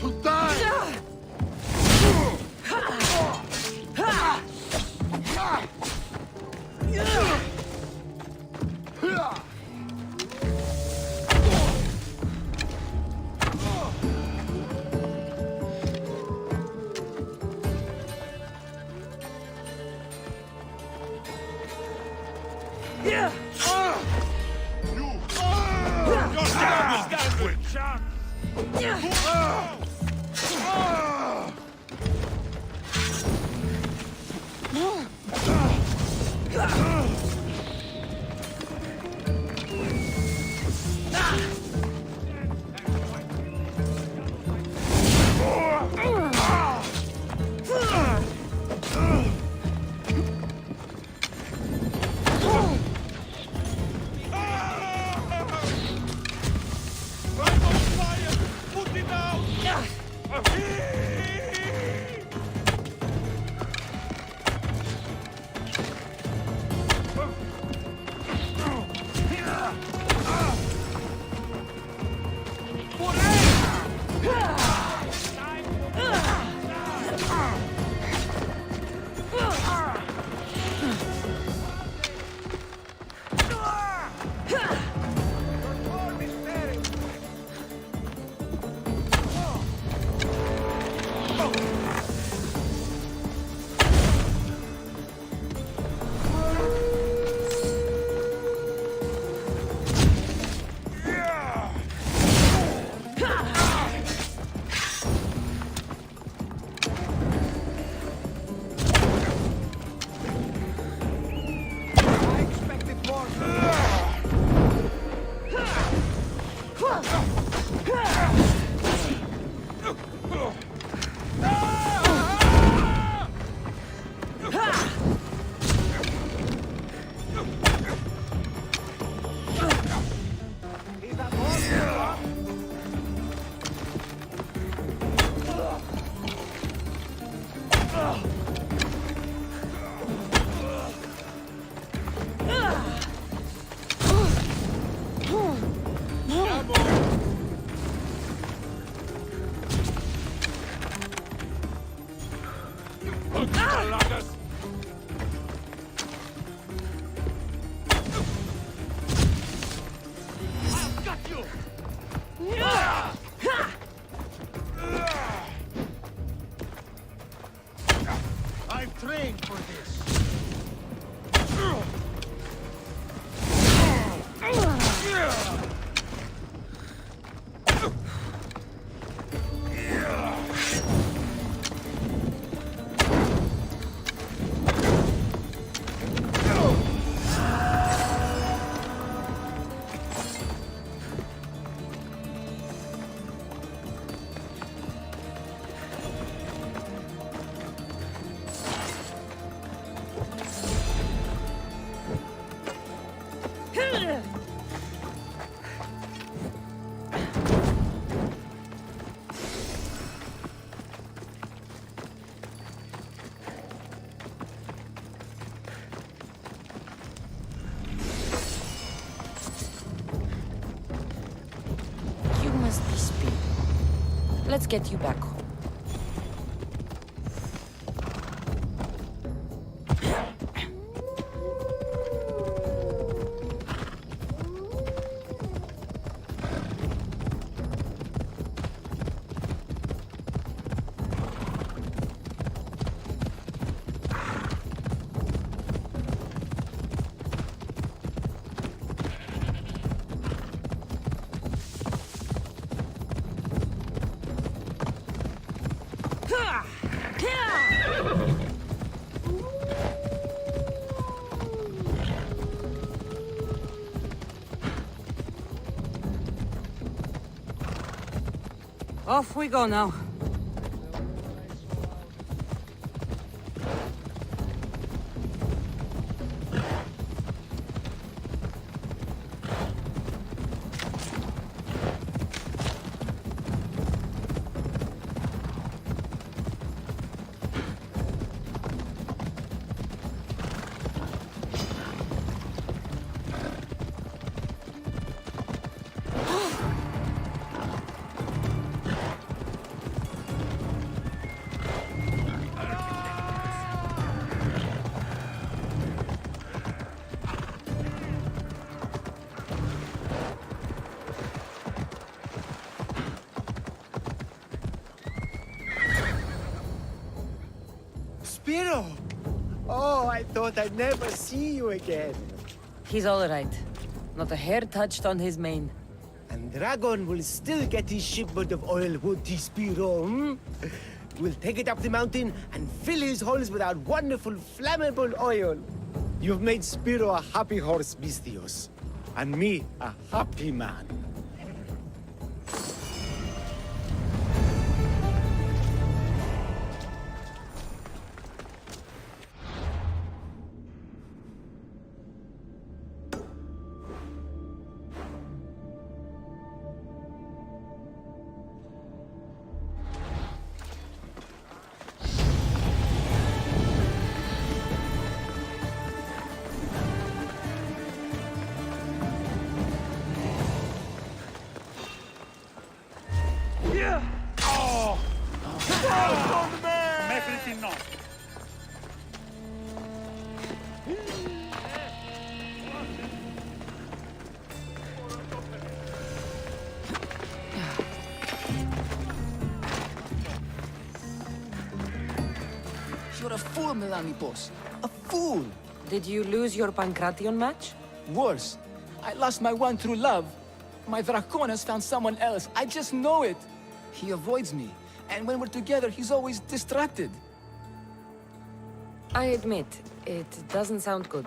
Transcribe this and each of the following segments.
to die! I've trained for this. You must be speed. Let's get you back home. Off we go now. Spiro! Oh, I thought I'd never see you again. He's all right. Not a hair touched on his mane. And Dragon will still get his shipment of oil, won't he, Spiro? Hmm? We'll take it up the mountain and fill his holes with our wonderful flammable oil. You've made Spiro a happy horse, Mistios. And me a happy man. Μέχρι κοινό. You're a fool, Melanipos. A fool! Did you lose your Pancration match? Worse, I lost my one true love. My Draconis found someone else. I just know it. He avoids me, and when we're together, he's always distracted. I admit, it doesn't sound good.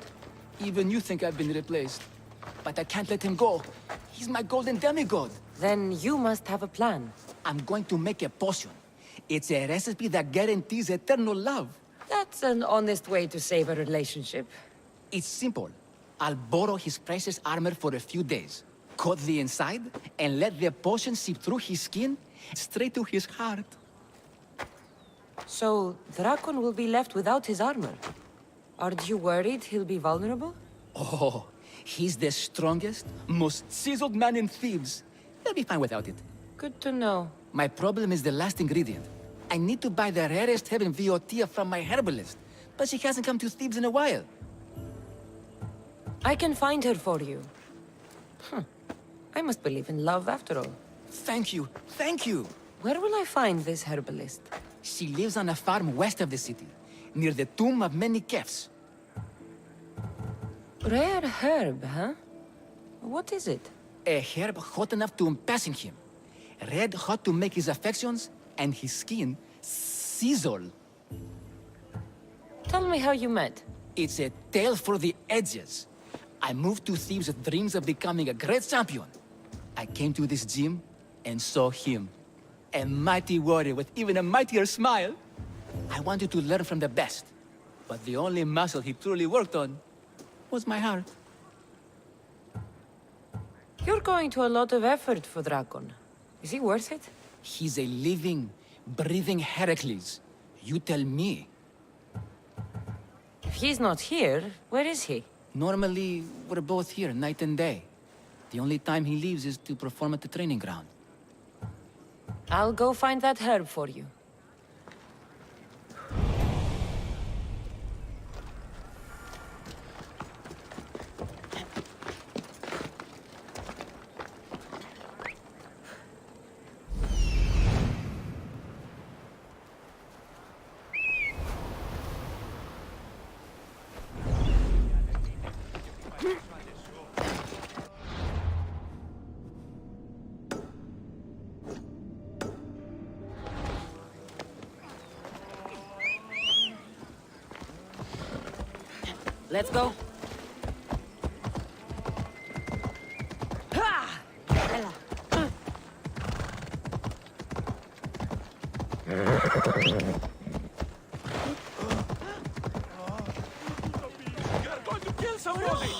Even you think I've been replaced. But I can't let him go. He's my golden demigod. Then you must have a plan. I'm going to make a potion. It's a recipe that guarantees eternal love. That's an honest way to save a relationship. It's simple. I'll borrow his precious armor for a few days, cut the inside, and let the potion seep through his skin straight to his heart. So, Drakon will be left without his armor. Aren't you worried he'll be vulnerable? Oh, he's the strongest, most chiseled man in Thebes. He'll be fine without it. Good to know. My problem is the last ingredient. I need to buy the rarest heaven Viotia from my herbalist, but she hasn't come to Thebes in a while. I can find her for you. I must believe in love after all. Thank you, thank you. Where will I find this herbalist? She lives on a farm west of the city, near the tomb of many Kefs. Rare herb, huh? What is it? A herb hot enough to impassion him. Red hot to make his affections and his skin sizzle. Tell me how you met. It's a tale for the edges. I moved to Thebes with dreams of becoming a great champion. I came to this gym and saw him. A mighty warrior with even a mightier smile. I wanted to learn from the best. But the only muscle he truly worked on was my heart. You're going to a lot of effort for Drakon. Is he worth it? He's a living, breathing Heracles. You tell me. If he's not here, where is he? Normally, we're both here night and day. The only time he leaves is to perform at the training ground. I'll go find that herb for you. Let's go. Ha! Ella. You're going to kill somebody!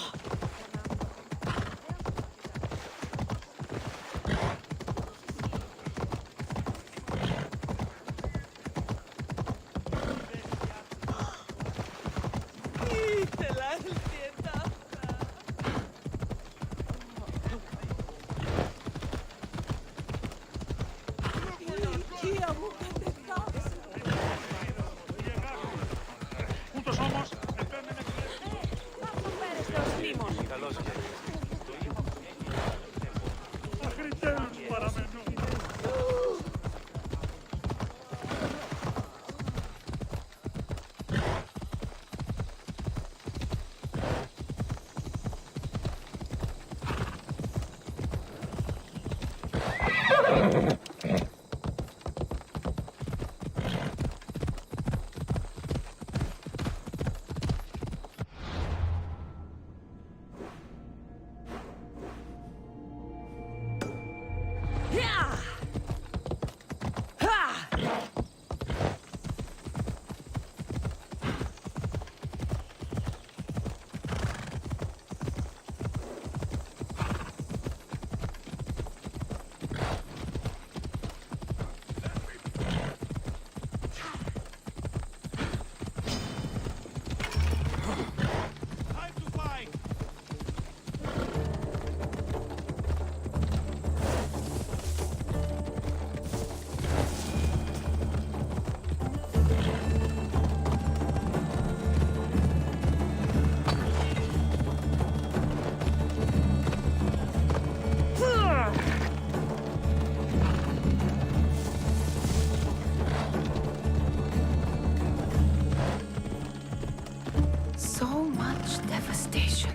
Devastation.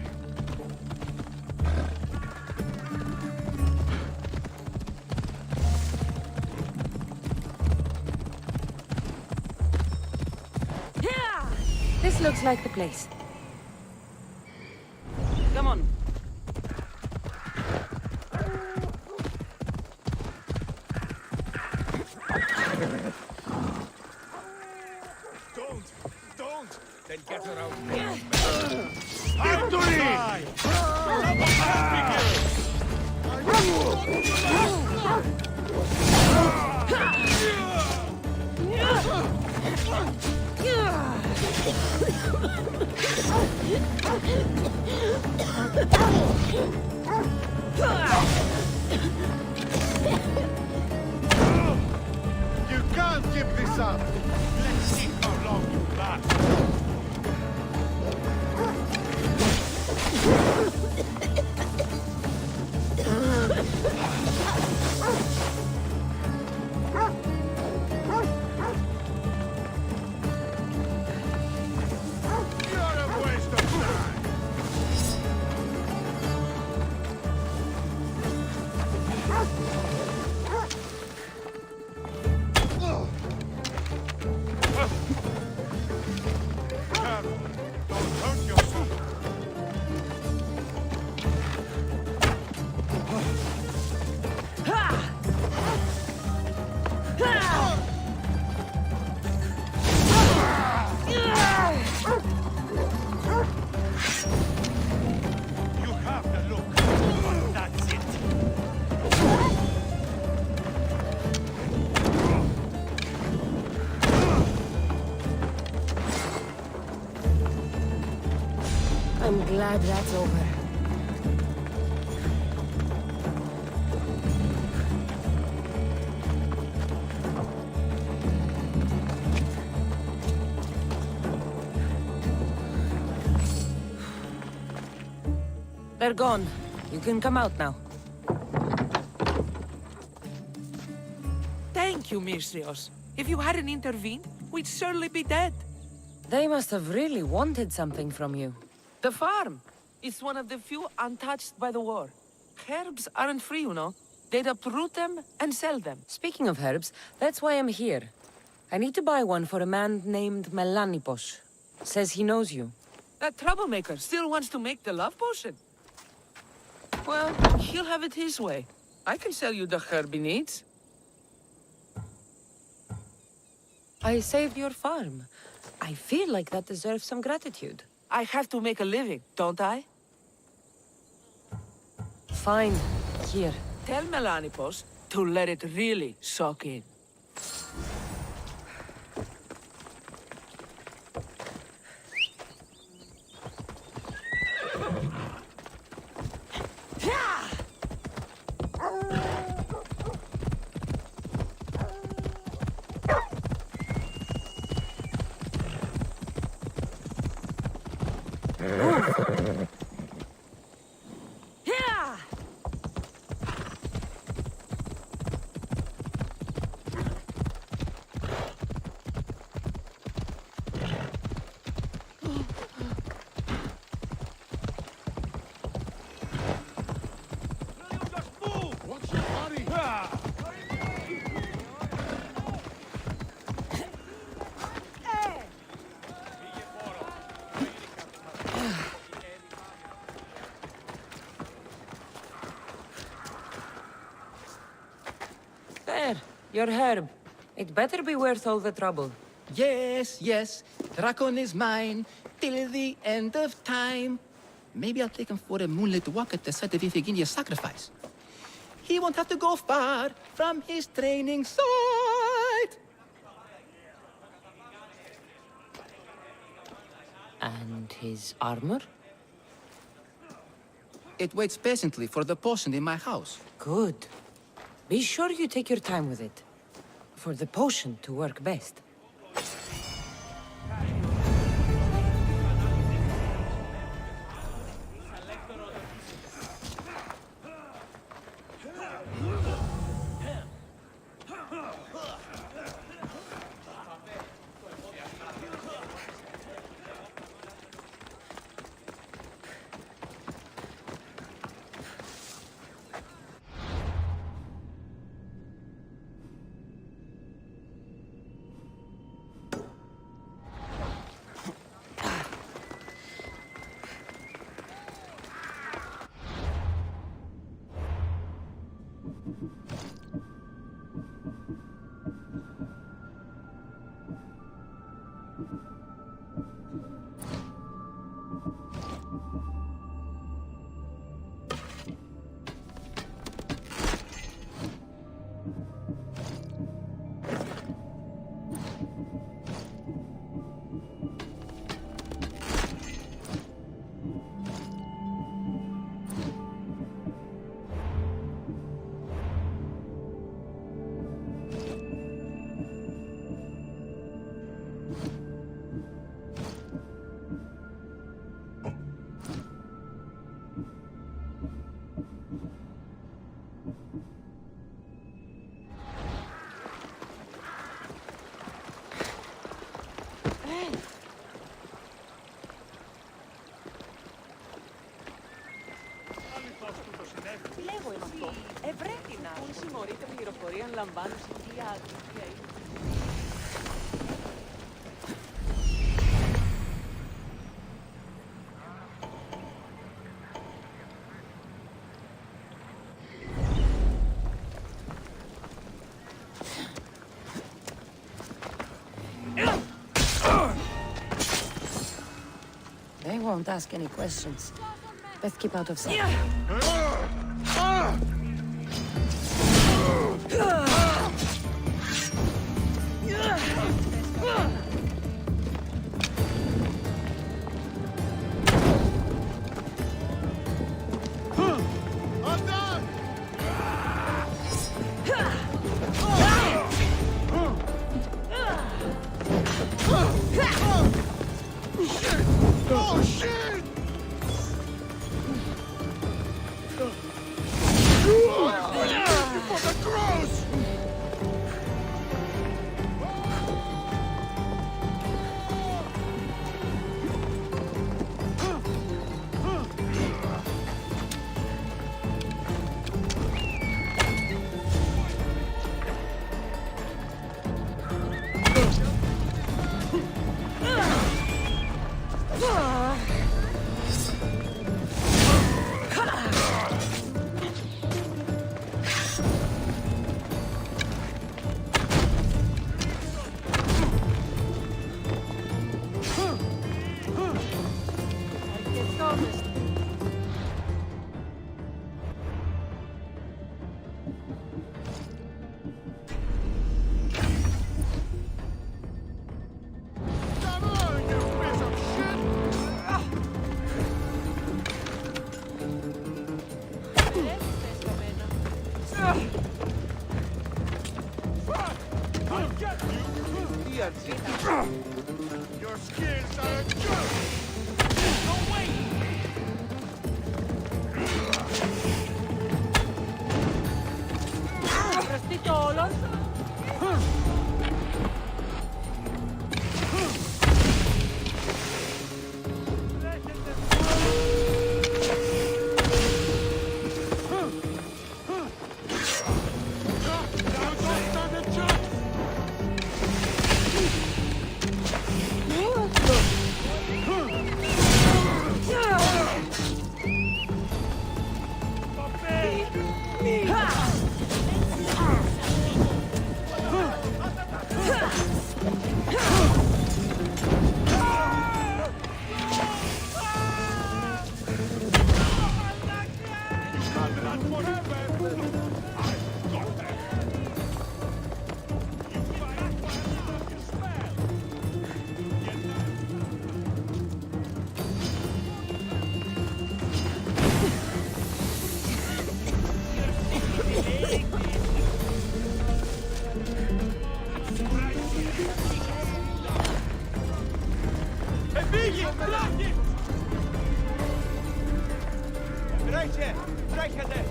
Yeah! This looks like the place. Come on. Don't! Then get her out. You can't give this up! Let's see how long you last. You're a waste of time! Careful. Don't hurt yourself. You have the look. But that's it. I'm glad that's over. They're gone. You can come out now. Thank you, Misthios. If you hadn't intervened, we'd certainly be dead. They must have really wanted something from you. The farm. It's one of the few untouched by the war. Herbs aren't free, you know. They'd uproot them and sell them. Speaking of herbs, that's why I'm here. I need to buy one for a man named Melanipos. Says he knows you. That troublemaker still wants to make the love potion. Well, he'll have it his way. I can sell you the herb he needs. I saved your farm. I feel like that deserves some gratitude. I have to make a living, don't I? Fine. Here. Tell Melanipos to let it really soak in. Watch your body! There. Your herb. It better be worth all the trouble. Yes, yes, Drakon is mine till the end of time. Maybe I'll take him for a moonlit walk at the site of Iphigenia's sacrifice. He won't have to go far from his training site. And his armor? It waits patiently for the potion in my house. Good. Be sure you take your time with it. For the potion to work best. They won't ask any questions. Best keep out of sight. I'm done! Oh, shit! For the cross! Come on, you piece of shit! I'll get you! Your skills are a joke! Now don't stand a chance! Τρέχε! Τρέχετε!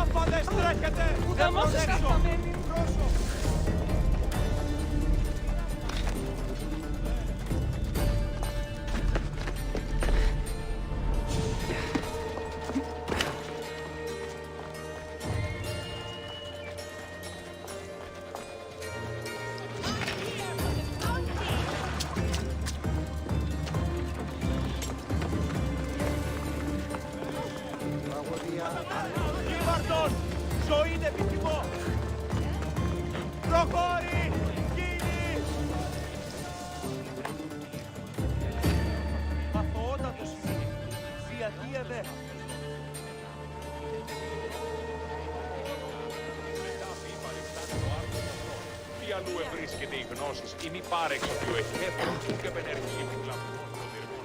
Άφαντες τρέχετε! Δεν προσέξω! Κύβαρτον! Ζωή είναι επιθυμό! Προχώρη! Γίνει! Αθωότατος είναι! Διαδίευε! Τι αλλού ευρίσκεται η γνώση, η μη πάρεξο που έχει εύκολο και απενεργεί επικλαπτό των διερμών.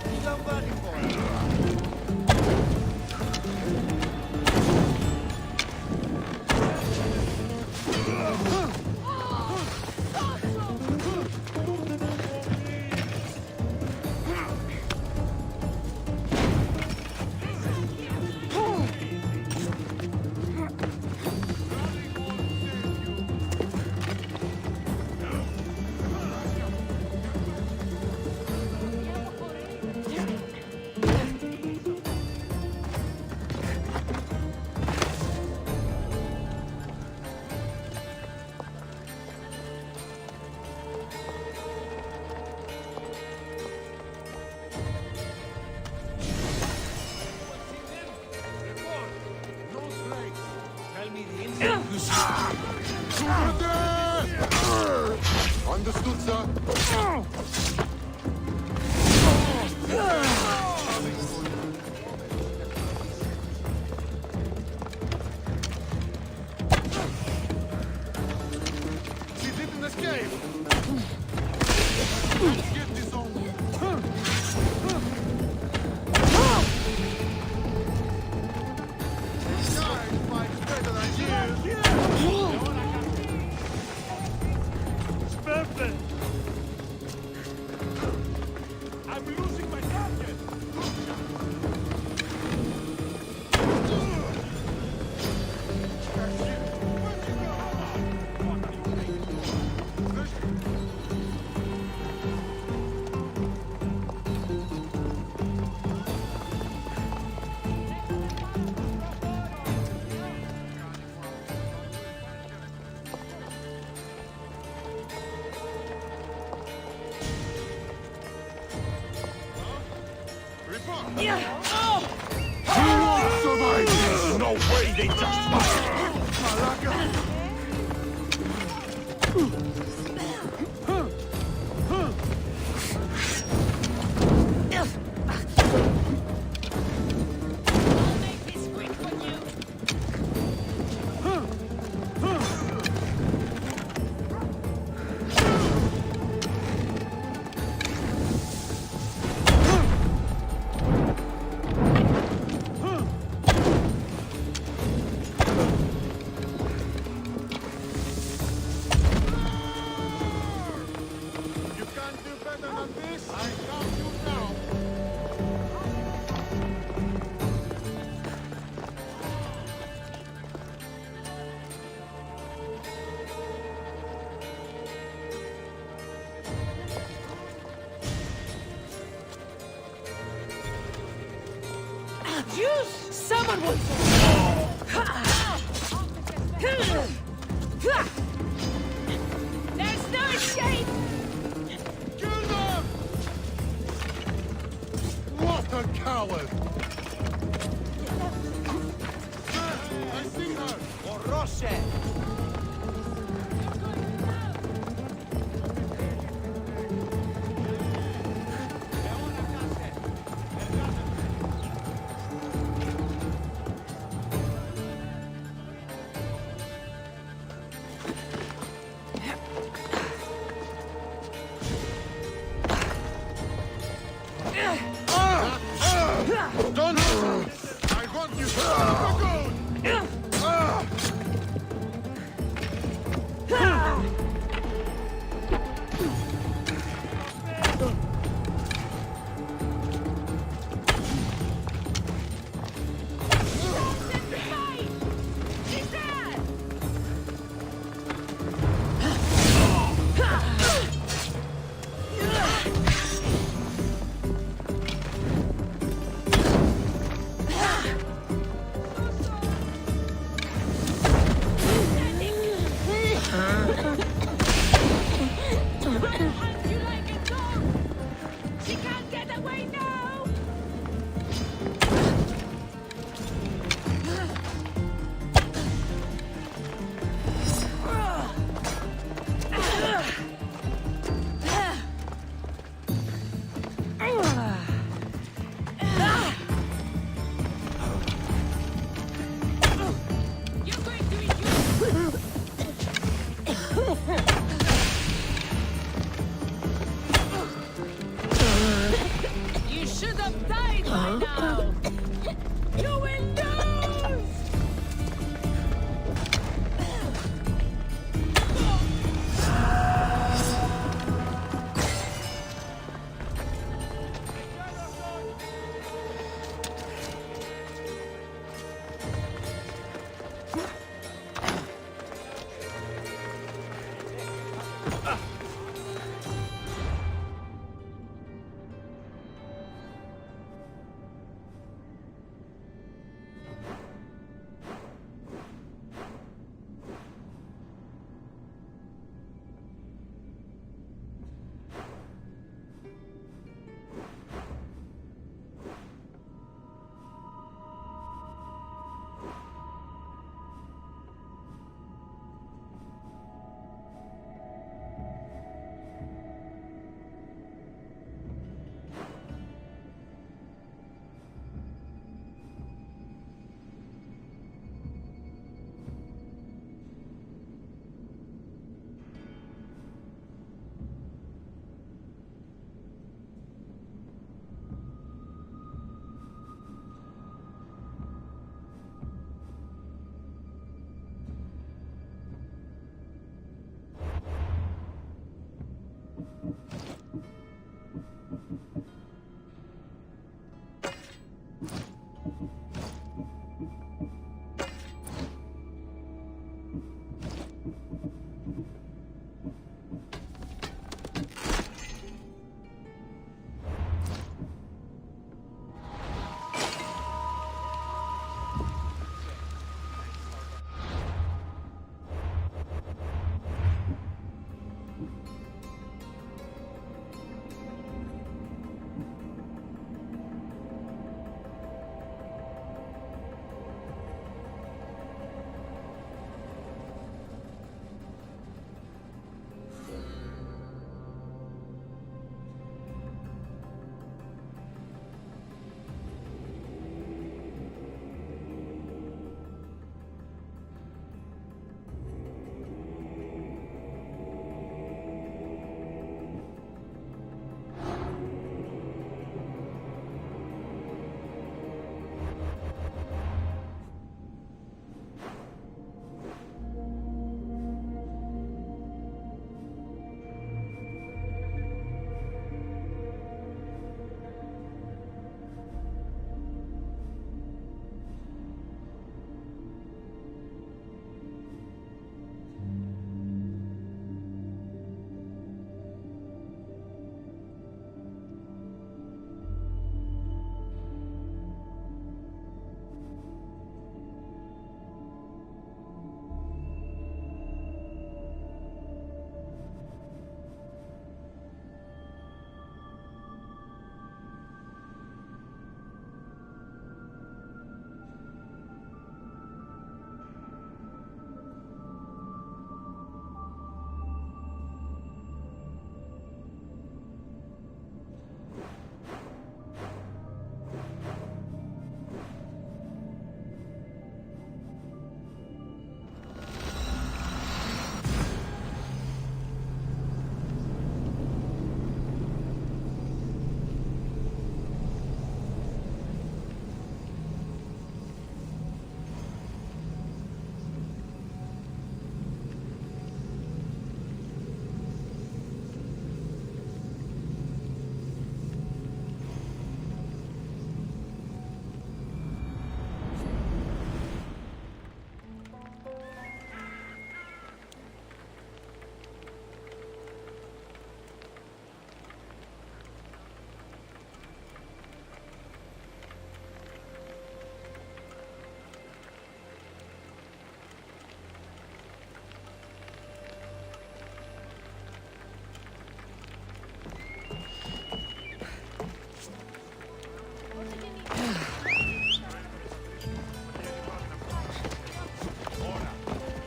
Τι λαμβάνει χώρα! Ah! Understood, sir. She didn't escape. Let's get this on. This guy fights better than you. Perfect! I'm losing my target! No way they touched my... You can't do better than this. I count you now. Juice! Someone will... There's no escape! Kill them! What a coward! I see her!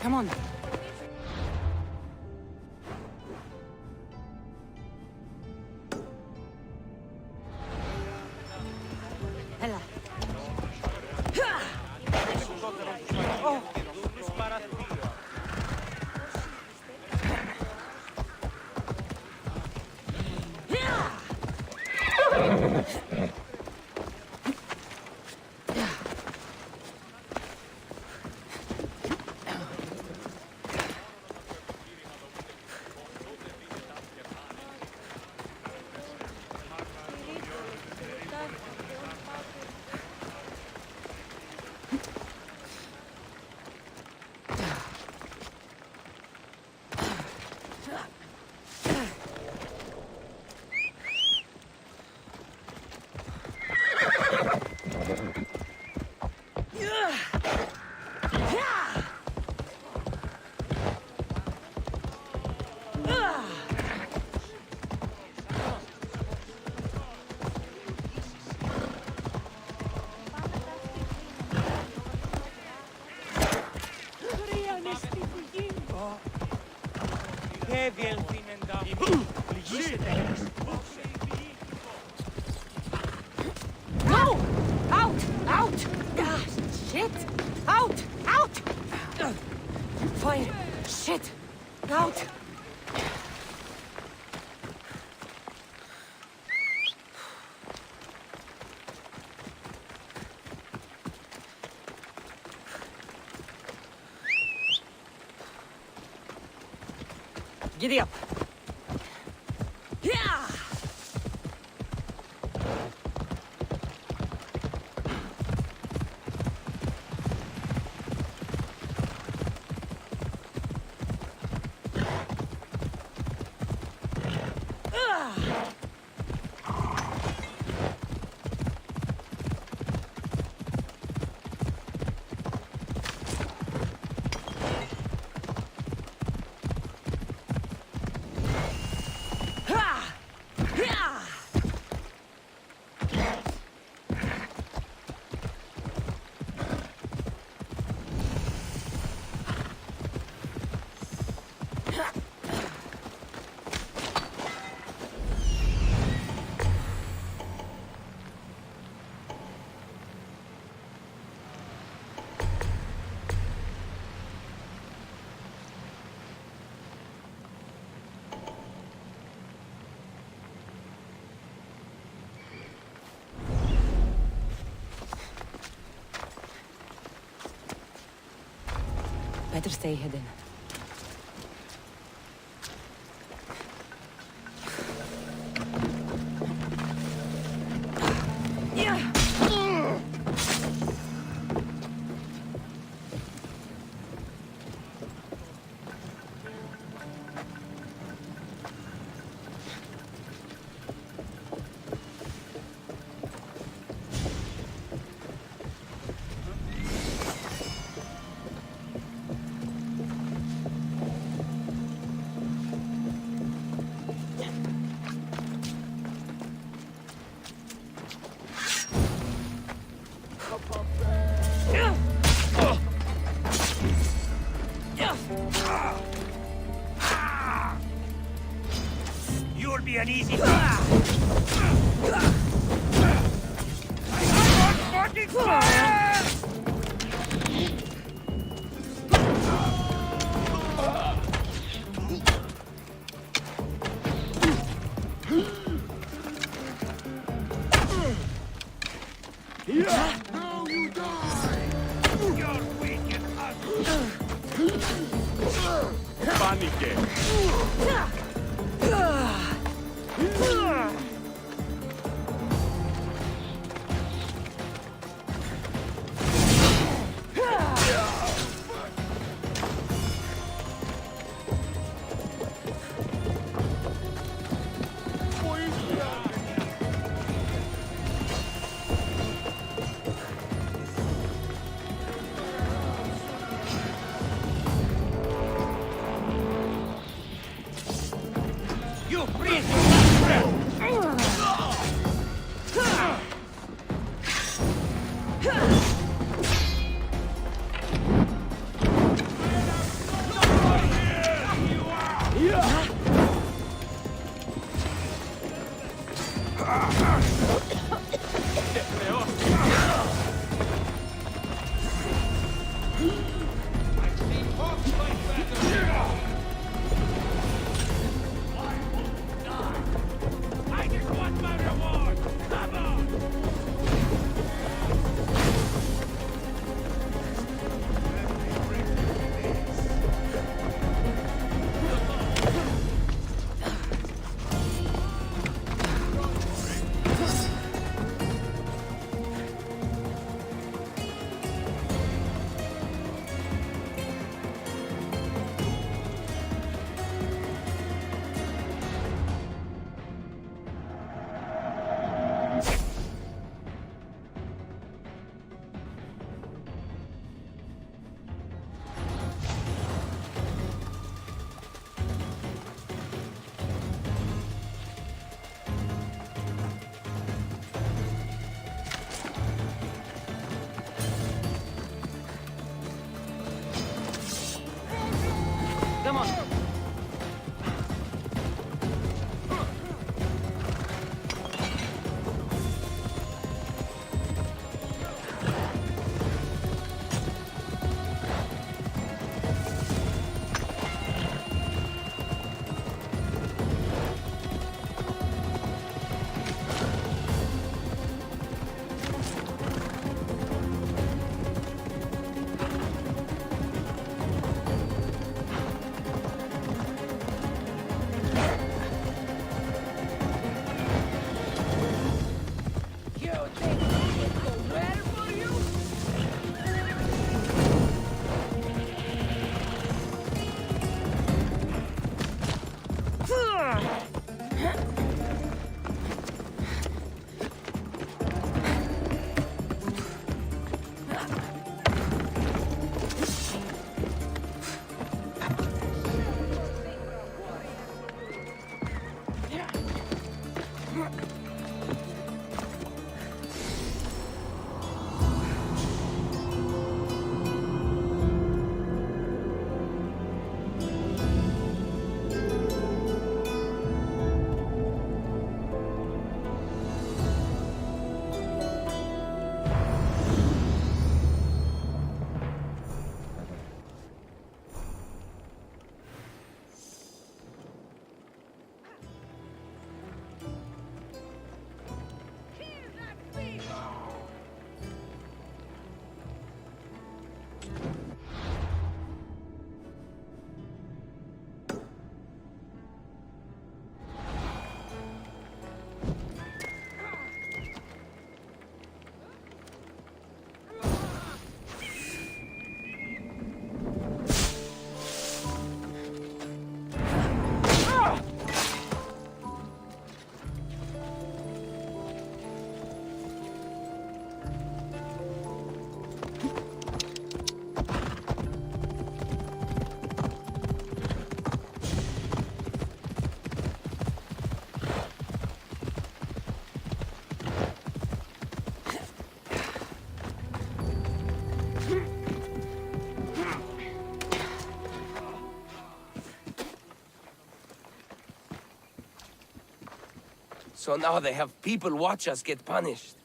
Come on. Hela. No! Out! Out! Ah, shit! Out! Out! Fire! Shit! Out! Giddy up! Yeah! Better stay hidden. Yeah. You'll be an easy Now you die! You're weak and ugly. Panike. You I've seen hawks fight better. I just want my reward! Come on! Come on. So now they have people watch us get punished.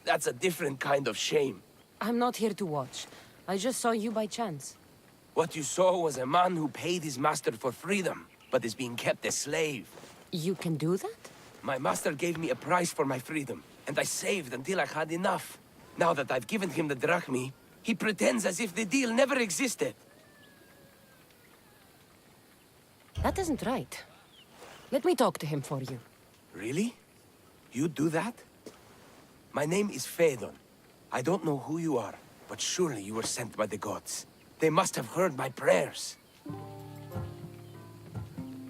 That's a different kind of shame. I'm not here to watch. I just saw you by chance. What you saw was a man who paid his master for freedom, but is being kept a slave. You can do that? My master gave me a price for my freedom, and I saved until I had enough. Now that I've given him the drachmi, he pretends as if the deal never existed. That isn't right. Let me talk to him for you. Really? You'd do that? My name is Phaedon. I don't know who you are, but surely you were sent by the gods. They must have heard my prayers.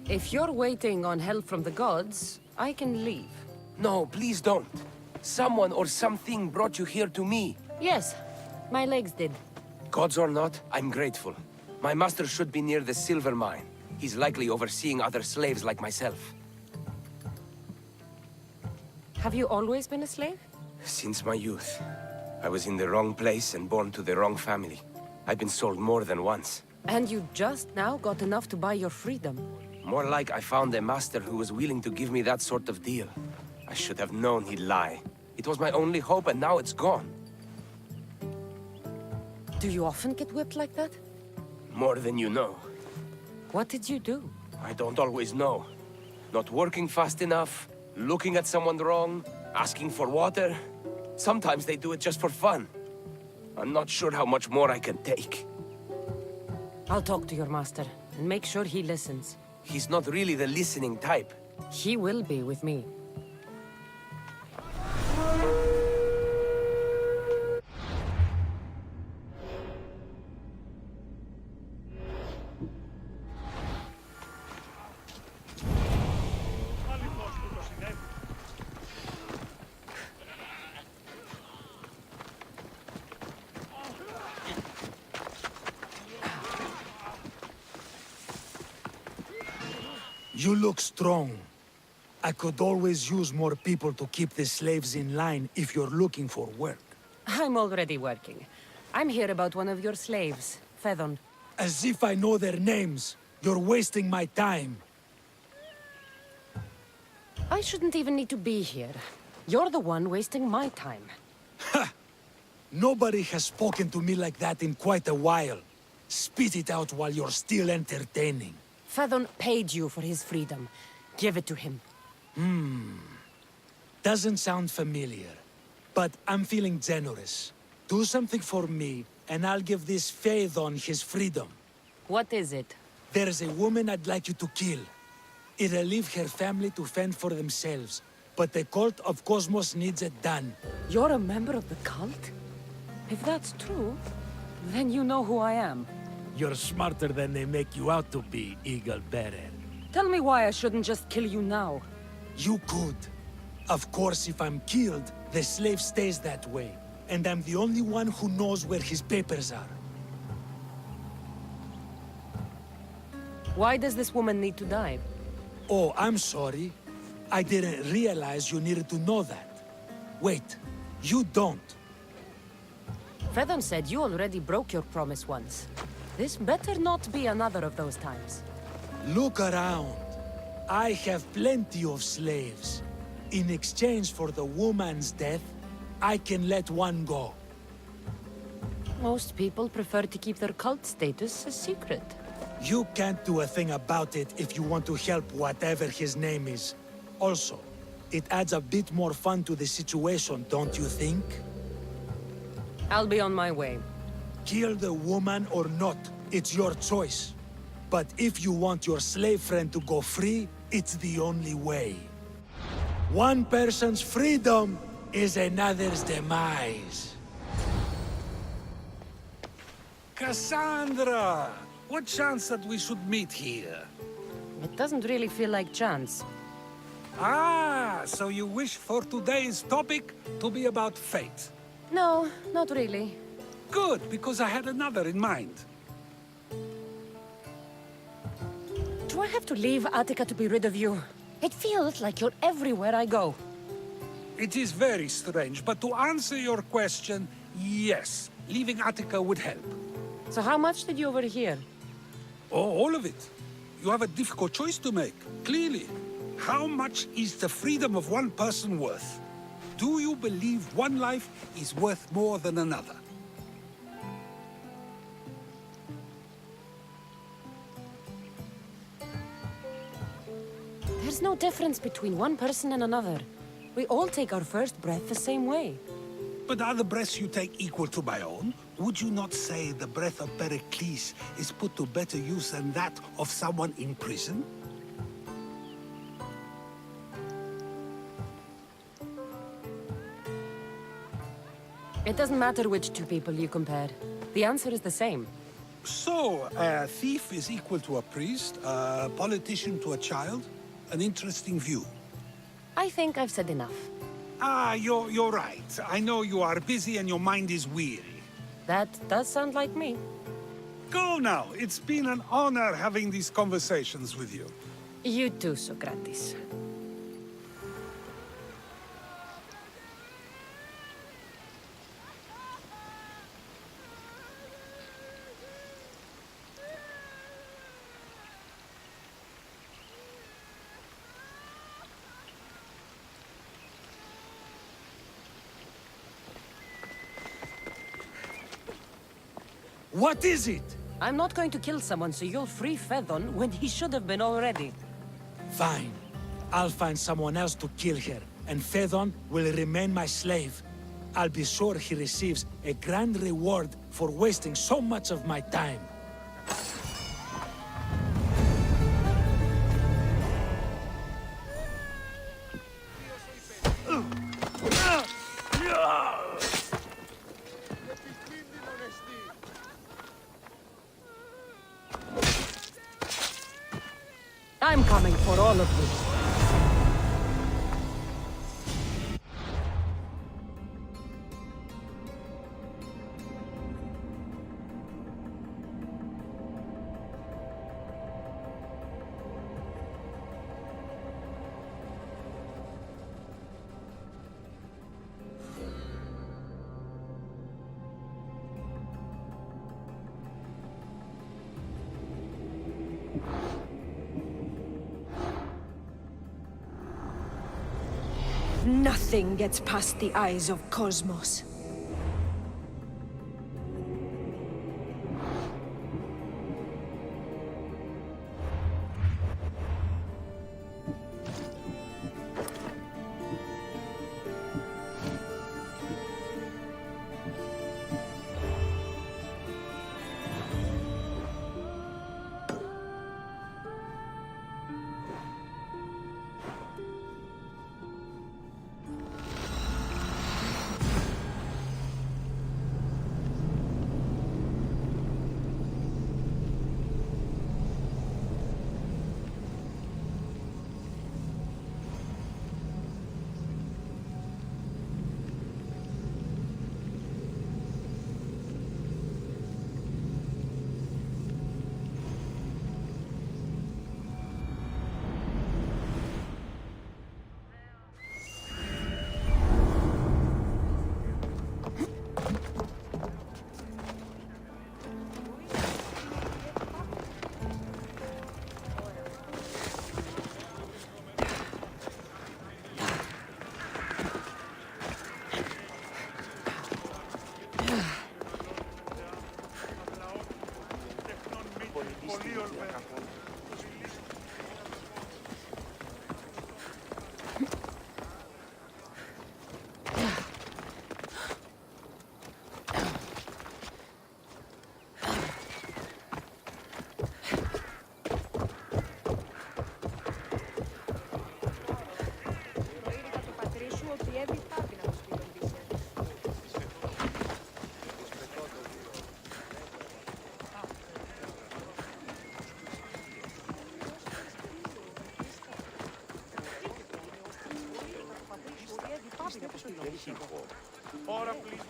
If you're waiting on help from the gods, I can leave. No, please don't. Someone or something brought you here to me. Yes, my legs did. Gods or not, I'm grateful. My master should be near the silver mine. He's likely overseeing other slaves like myself. Have you always been a slave? Since my youth. I was in the wrong place and born to the wrong family. I've been sold more than once. And you just now got enough to buy your freedom. More like I found a master who was willing to give me that sort of deal. I should have known he'd lie. It was my only hope and now it's gone. Do you often get whipped like that? More than you know. What did you do? I don't always know. Not working fast enough, looking at someone wrong, asking for water. Sometimes they do it just for fun. I'm not sure how much more I can take. I'll talk to your master, and make sure he listens. He's not really the listening type. He will be with me. Αληθώς που το συνέβη. You look strong. I could always use more people to keep the slaves in line if you're looking for work. I'm already working. I'm here about one of your slaves, Fedon. As if I know their names. You're wasting my time. I shouldn't even need to be here. You're the one wasting my time. Nobody has spoken to me like that in quite a while. Spit it out while you're still entertaining. Fedon paid you for his freedom. Give it to him. Doesn't sound familiar. But I'm feeling generous. Do something for me, and I'll give this Phaethon his freedom. What is it? There's a woman I'd like you to kill. It'll leave her family to fend for themselves. But the cult of Cosmos needs it done. You're a member of the cult? If that's true, then you know who I am. You're smarter than they make you out to be, Eagle Bearer. Tell me why I shouldn't just kill you now. You could. Of course, if I'm killed, the slave stays that way. And I'm the only one who knows where his papers are. Why does this woman need to die? Oh, I'm sorry. I didn't realize you needed to know that. Wait, you don't. Fedon said you already broke your promise once. This better not be another of those times. Look around. I have plenty of slaves. In exchange for the woman's death, I can let one go. Most people prefer to keep their cult status a secret. You can't do a thing about it if you want to help whatever his name is. Also, it adds a bit more fun to the situation, don't you think? I'll be on my way. Kill the woman or not, it's your choice. But if you want your slave friend to go free, it's the only way. One person's freedom is another's demise. Cassandra! What chance that we should meet here? It doesn't really feel like chance. Ah, so you wish for today's topic to be about fate. No, not really. Good, because I had another in mind. Do I have to leave Attica to be rid of you? It feels like you're everywhere I go. It is very strange, but to answer your question, yes, leaving Attica would help. So how much did you overhear? Oh, all of it. You have a difficult choice to make, clearly. How much is the freedom of one person worth? Do you believe one life is worth more than another? There's no difference between one person and another. We all take our first breath the same way. But are the breaths you take equal to my own? Would you not say the breath of Pericles is put to better use than that of someone in prison? It doesn't matter which two people you compare. The answer is the same. So, a thief is equal to a priest, a politician to a child? An interesting view. I think I've said enough. Ah, you're right. I know you are busy and your mind is weary. That does sound like me. Go now. It's been an honor having these conversations with you. You too, Socrates. What is it? I'm not going to kill someone so you'll free Fedon when he should have been already. Fine. I'll find someone else to kill her, and Fedon will remain my slave. I'll be sure he receives a grand reward for wasting so much of my time. I'm coming for all of you. Nothing gets past the eyes of Cosmos. Ora please,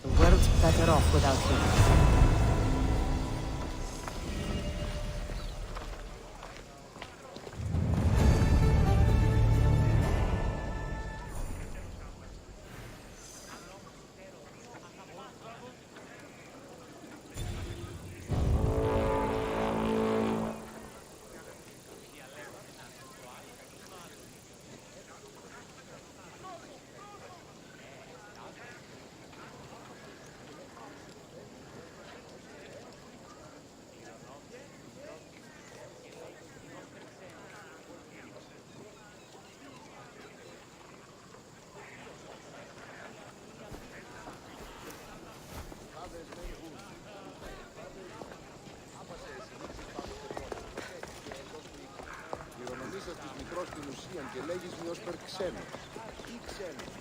The world's better off without him. Κληρονομήσας της μικρός στην ουσίαν και λέγεις μιας περξένος. Ή ξένος.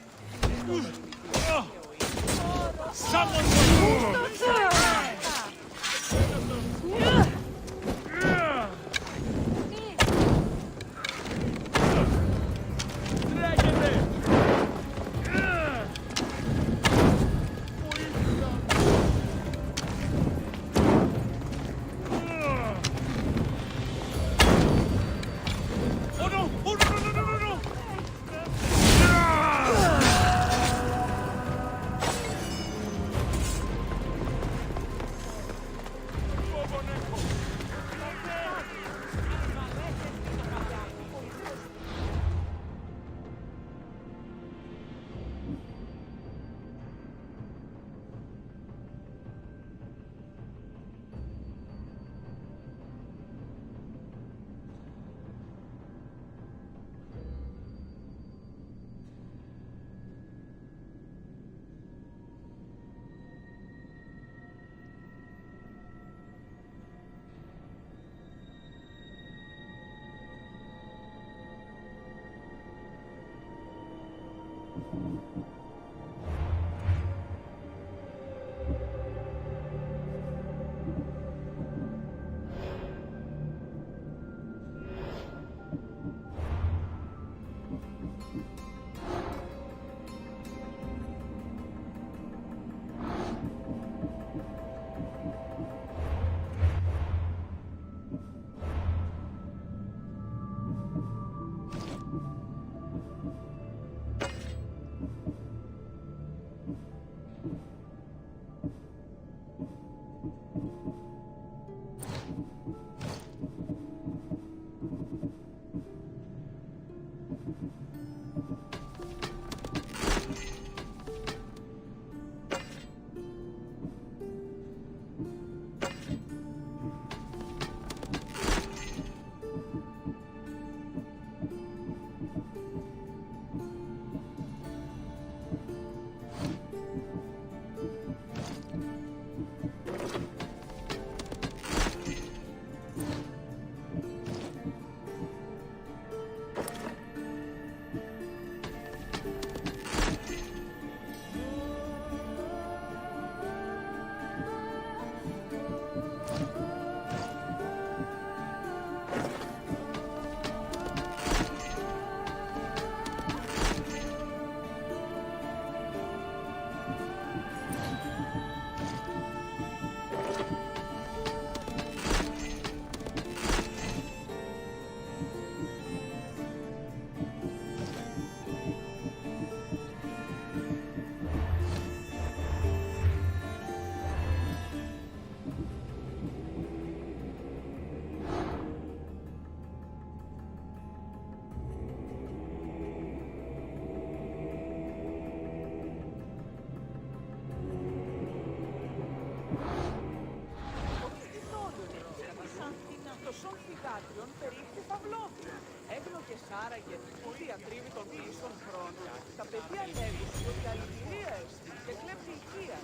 ξέρεις άραγε που διατρίβει τον πλήστον χρόνο. Τα παιδιά λέγουν ότι αληθεία έστει και κλέψει οικία.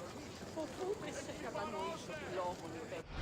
Φοβούνται σε κατανοήσω τη λόγων οι τέτοιοι.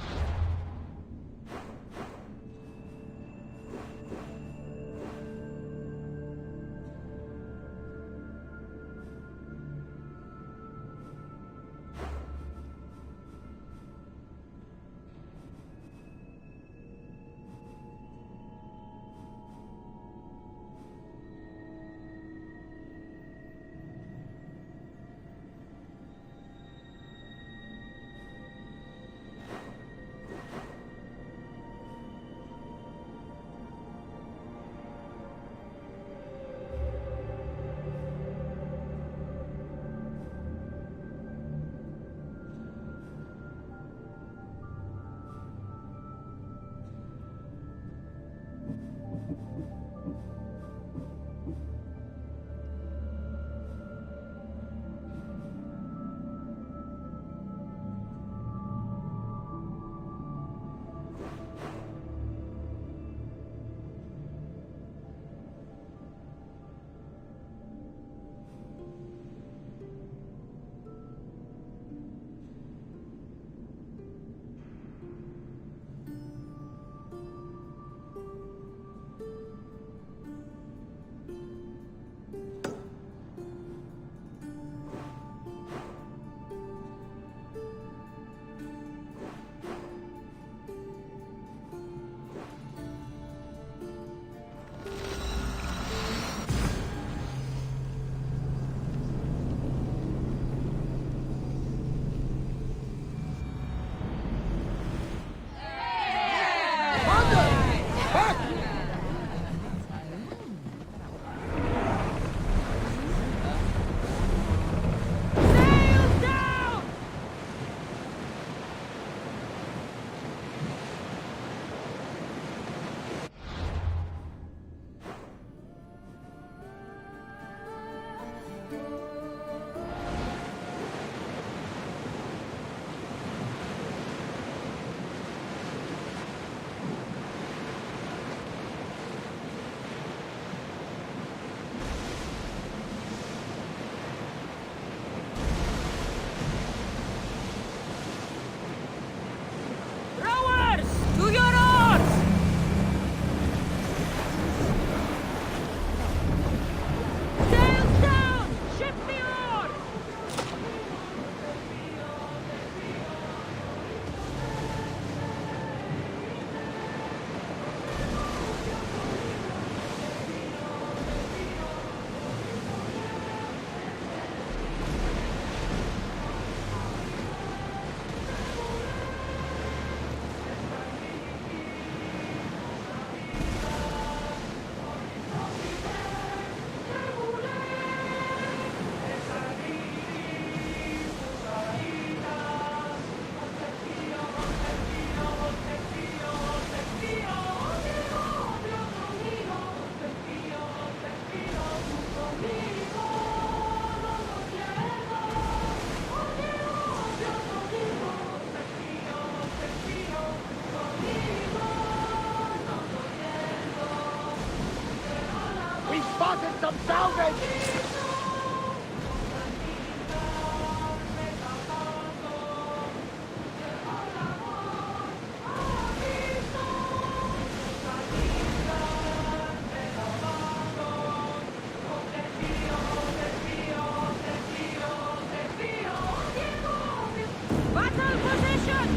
Some salvage! Battle position!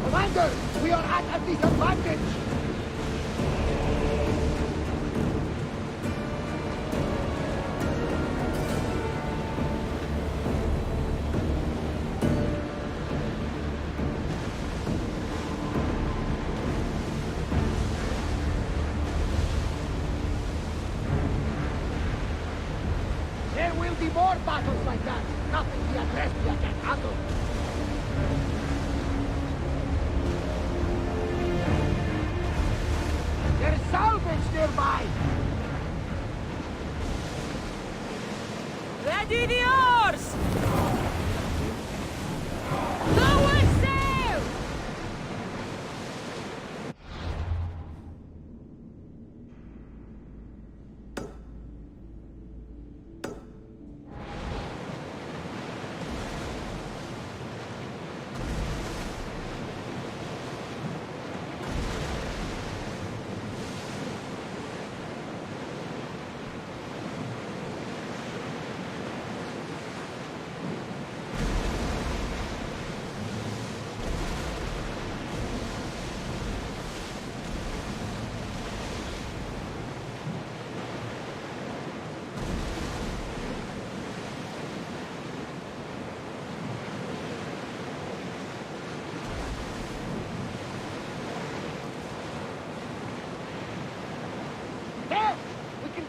Commander, we are at a disadvantage! There will be more battles like that. Nothing the Agrestia can handle. There's salvage nearby! Ready the oars!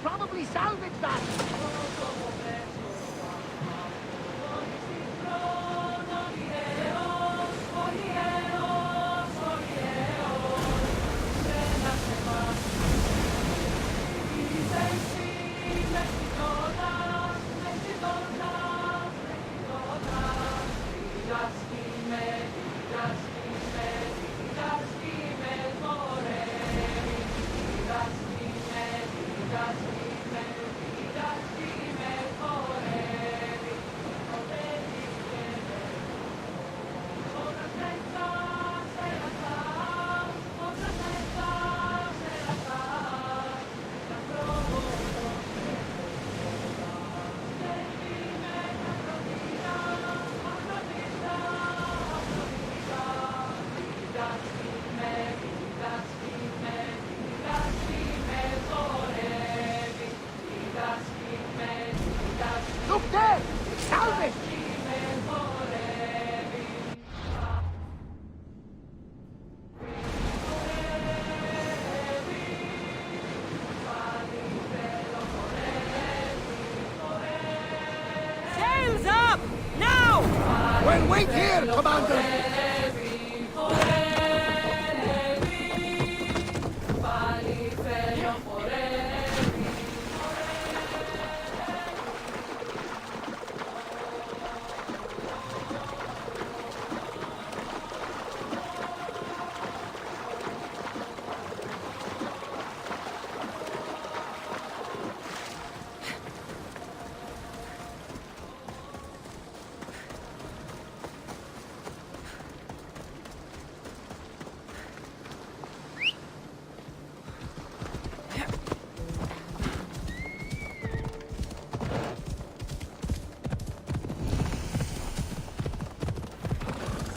probably salvage that. Look there! Salvage! Sails up! Now! Well, wait here, Commander!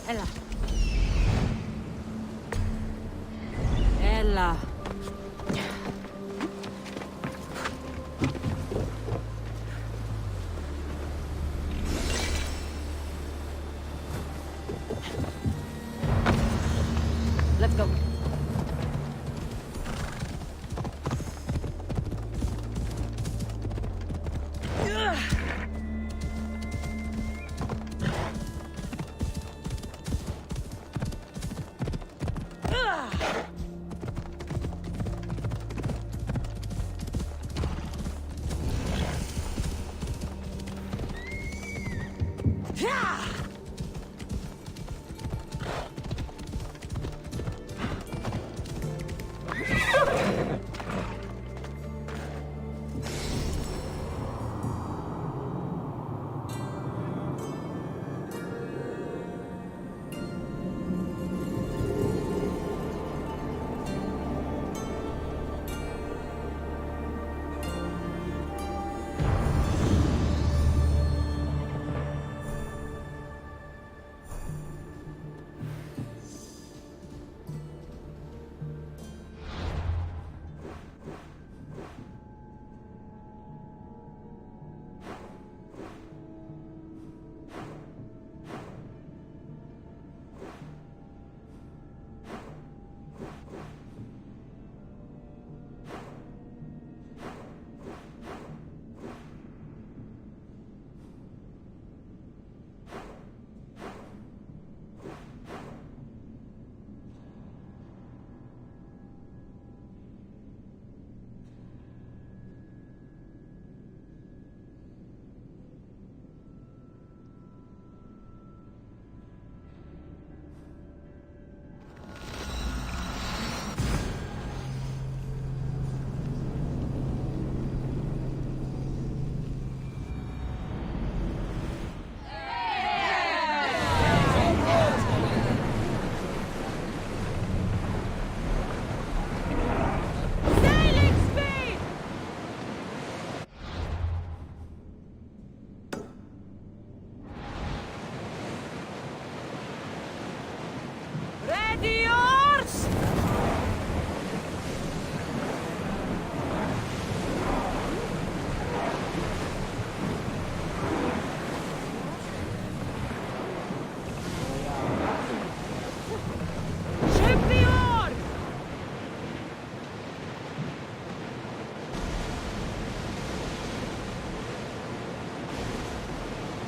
Ella. Ella. Let's go.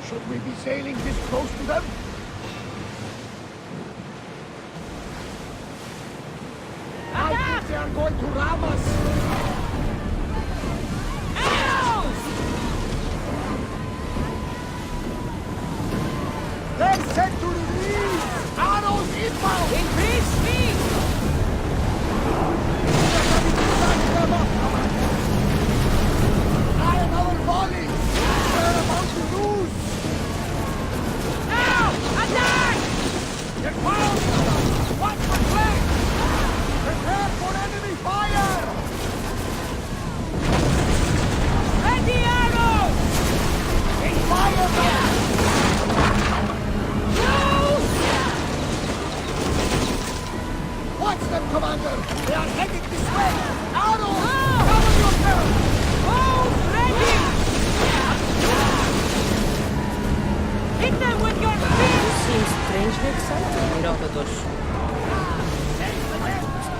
Should we be sailing this close to them? I think they are going to ram us! They're set to release! Arrows inbound! Increase speed! Try another volley! We're about to lose! Now! Attack! Get wild! Watch for flank! Prepare for enemy fire! Ready arrows! Take fire now! Watch them, Commander! They are headed this way! Arrows! Cover yourself! Move ready! Hit them with your feet! You seem strangely excited, Herodotus.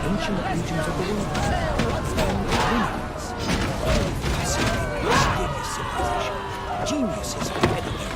Ancient regions of the world. Mysterious civilization. Geniuses ahead of them.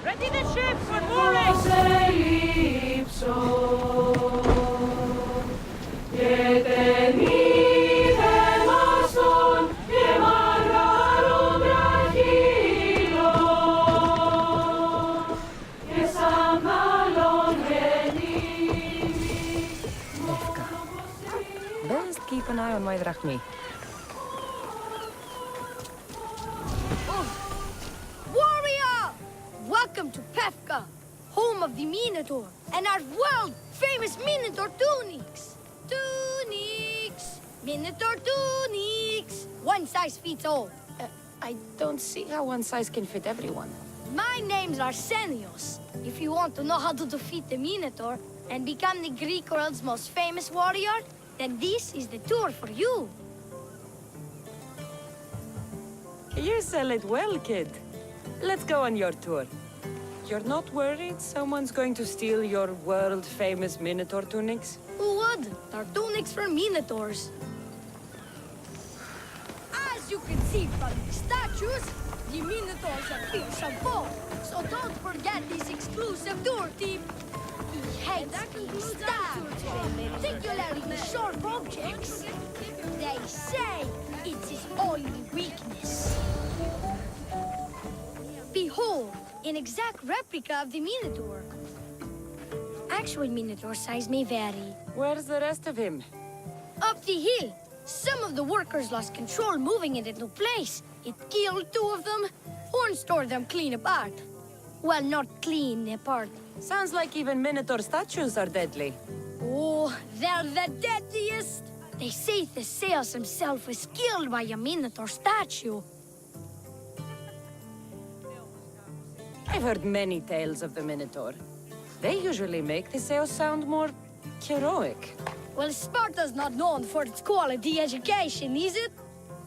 Ready the ships for mooring! Best keep an eye on my drachmi. Warrior! Welcome to Pefka, home of the Minotaur, and our world-famous Minotaur tunics! Tunics! Minotaur tunics! One size fits all. I don't see how one size can fit everyone. My name's Arsenios. If you want to know how to defeat the Minotaur and become the Greek world's most famous warrior, then this is the tour for you. You sell it well, kid. Let's go on your tour. You're not worried someone's going to steal your world-famous Minotaur tunics? Who would? They're tunics for Minotaurs. As you can see from the statues, the Minotaurs are fearsome foe. So don't forget this exclusive tour team. He hates being stabbed, particularly sharp objects. They say it's his only weakness. Behold, an exact replica of the Minotaur. Actual Minotaur size may vary. Where's the rest of him? Up the hill. Some of the workers lost control moving it into place. It killed 2 of them, Horn stored them clean apart. Well, not clean apart. Sounds like even Minotaur statues are deadly. Oh, they're the deadliest. They say Theseus himself was killed by a Minotaur statue. I've heard many tales of the Minotaur. They usually make Theseus sound more heroic. Well, Sparta's not known for its quality education, is it?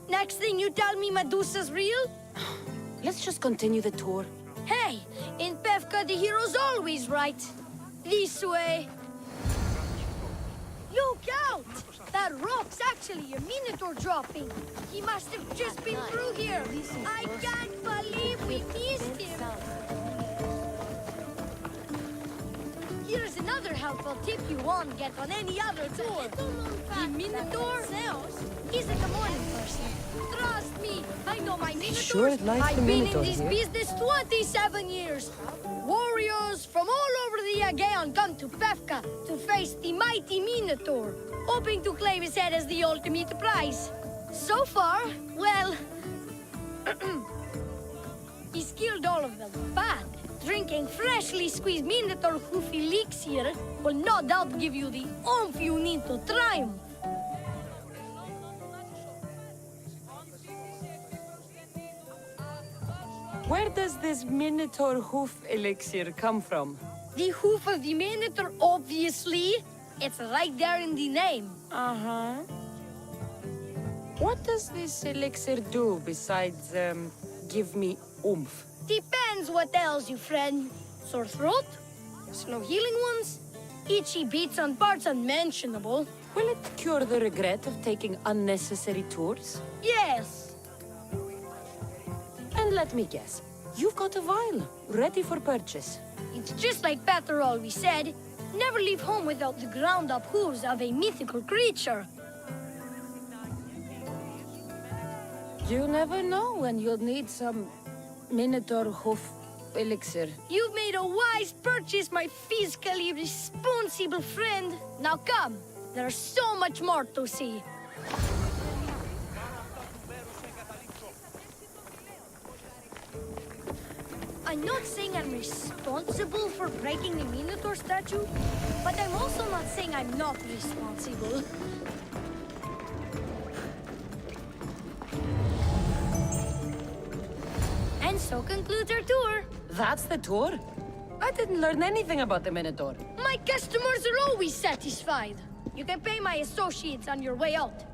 Next thing you tell me Medusa's real? Let's just continue the tour. Hey, in Pevka the hero's always right. This way. Look out! That rock's actually a Minotaur dropping. He must have just been through here. I can't believe we missed him. Here's another helpful tip you won't get on any other tour. The Minotaur isn't a morning person. Trust me, I know my Minotaurs. Sure like I've the been Minotaur in this here. business 27 years. Warriors from all over the Aegean come to Pevka to face the mighty Minotaur, hoping to claim his head as the ultimate prize. So far, well, he's killed all of them, but drinking freshly squeezed Minotaur hoof elixir will no doubt give you the oomph you need to triumph. Where does this Minotaur hoof elixir come from? The hoof of the Minotaur, obviously. It's right there in the name. Uh-huh. What does this elixir do besides, give me oomph? Depends what ails you, friend. Sore throat? Slow healing ones? Itchy beats on parts unmentionable? Will it cure the regret of taking unnecessary tours? Yes. And let me guess, you've got a vial, ready for purchase. It's just like Peter always said, never leave home without the ground-up hooves of a mythical creature. You never know when you'll need some Minotaur hoof elixir. You've made a wise purchase, my fiscally responsible friend. Now come, there's so much more to see. I'm not saying I'm responsible for breaking the Minotaur statue, but I'm also not saying I'm not responsible. And so concludes our tour. That's the tour? I didn't learn anything about the Minotaur. My customers are always satisfied. You can pay my associates on your way out.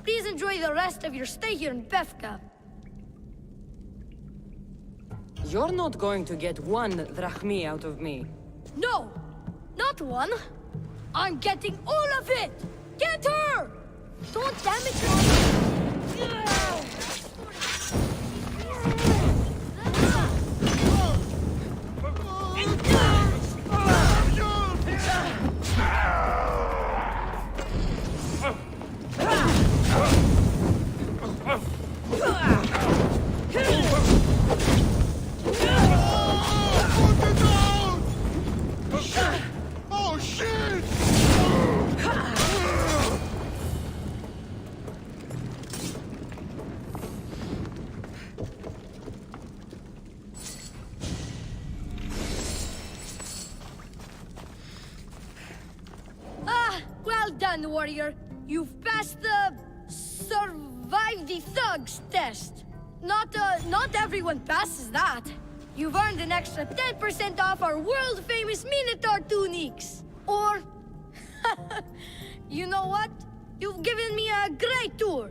Please enjoy the rest of your stay here in Pevka. You're not going to get 1 drachmi out of me. No, not 1. I'm getting all of it! Get her! Don't damage her! Oh shit! Ah, well done, warrior. You've passed the survive the thugs test. Not everyone passes that. You've earned an extra 10% off our world-famous Minotaur tunics. Or, you know what? You've given me a great tour.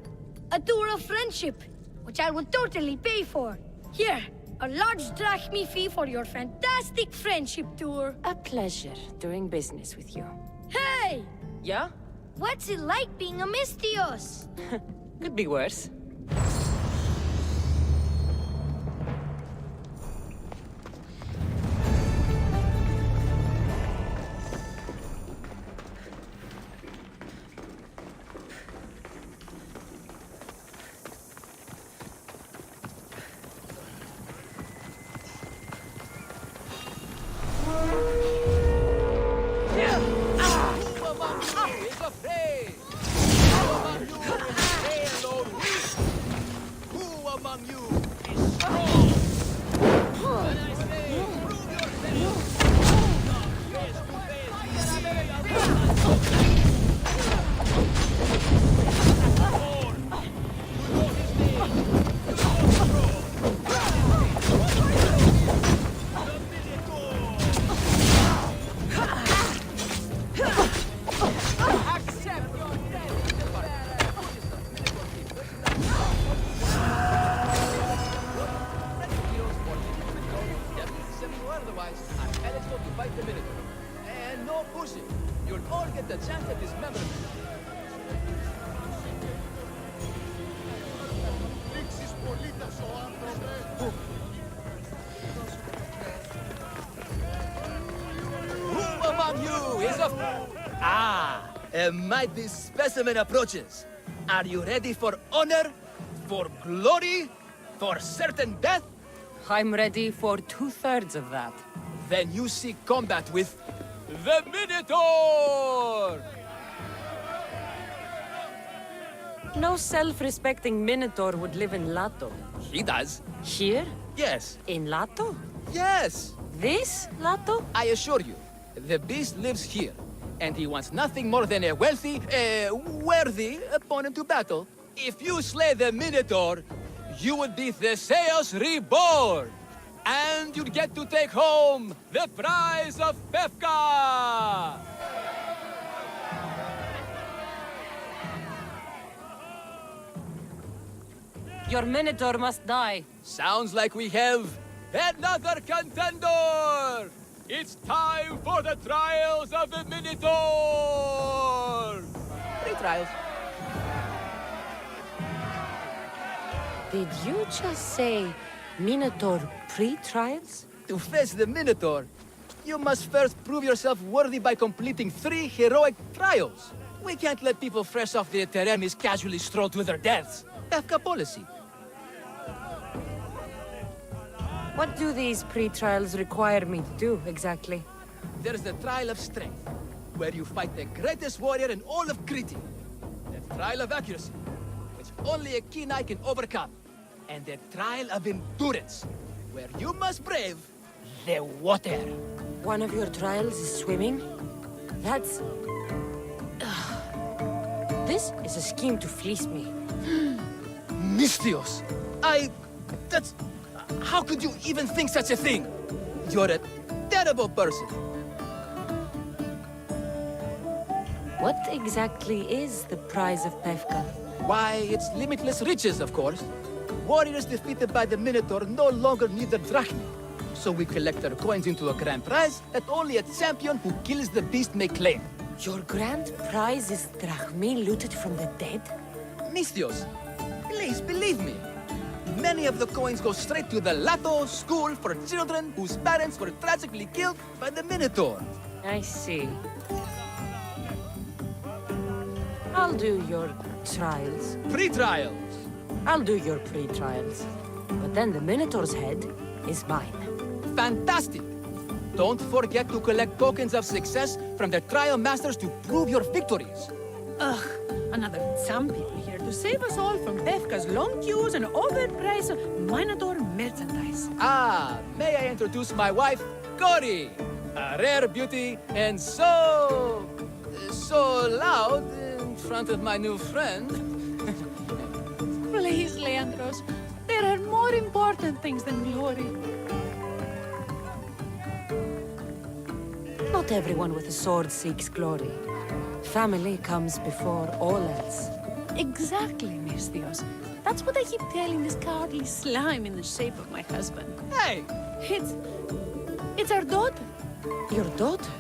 A tour of friendship, which I will totally pay for. Here, a large drachmi fee for your fantastic friendship tour. A pleasure doing business with you. Hey! Yeah? What's it like being a Mystios? Could be worse. Who among you is afraid? Who among you Otherwise, I'm eligible to fight the Minotaur. And no pushing. You'll all get the chance at dismemberment. Who among you is a mighty specimen approaches. Are you ready for honor? For glory? For certain death? I'm ready for 2/3 of that. Then you seek combat with the Minotaur! No self-respecting Minotaur would live in Lato. He does. Here? Yes. In Lato? Yes. This Lato? I assure you, the beast lives here, and he wants nothing more than a worthy opponent to battle. If you slay the Minotaur, you would be Theseus reborn! And you'd get to take home the prize of Pefka! Your Minotaur must die. Sounds like we have another contender! It's time for the trials of the Minotaur! 3 trials. Did you just say Minotaur pre-trials? To face the Minotaur, you must first prove yourself worthy by completing 3 heroic trials. We can't let people fresh off the Teremis casually stroll to their deaths. Pefka policy. What do these pre-trials require me to do, exactly? There's the trial of strength, where you fight the greatest warrior in all of Crete. The trial of accuracy, which only a keen eye can overcome. And the trial of endurance, where you must brave the water. One of your trials is swimming? That's... This is a scheme to fleece me. Mystios! That's... How could you even think such a thing? You're a terrible person. What exactly is the prize of Pefka? Why, it's limitless riches, of course. Warriors defeated by the Minotaur no longer need the drachmi. So we collect our coins into a grand prize that only a champion who kills the beast may claim. Your grand prize is drachmi looted from the dead? Mystios, please believe me. Many of the coins go straight to the Lato School for children whose parents were tragically killed by the Minotaur. I see. I'll do your trials. Pre-trials. I'll do your pre-trials. But then the Minotaur's head is mine. Fantastic! Don't forget to collect tokens of success from the trial masters to prove your victories. Ugh, another champion here to save us all from Pefka's long queues and overpriced Minotaur merchandise. May I introduce my wife, Cory? A rare beauty and so loud in front of my new friend. Please, Leandros, there are more important things than glory. Not everyone with a sword seeks glory. Family comes before all else. Exactly, Mystios. That's what I keep telling this cowardly slime in the shape of my husband. Hey! It's our daughter, Your daughter?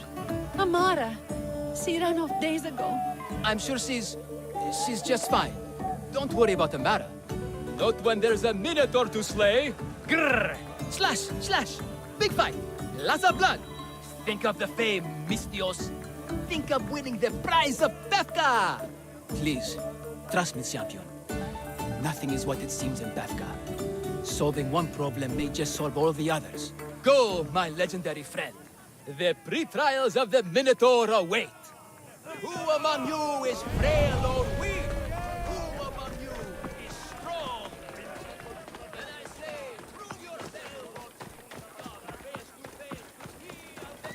Amara. She ran off days ago. I'm sure she's just fine. Don't worry about Amara. Not when there's a Minotaur to slay. Grrr! Slash! Slash! Big fight! Lots of blood! Think of the fame, Mystios. Think of winning the prize of Pefka! Please, trust me, champion. Nothing is what it seems in Pefka. Solving one problem may just solve all the others. Go, my legendary friend. The pre-trials of the Minotaur await. Who among you is frail or weak? Who among you is strong? Then I say, prove yourself. Come face to face with me of the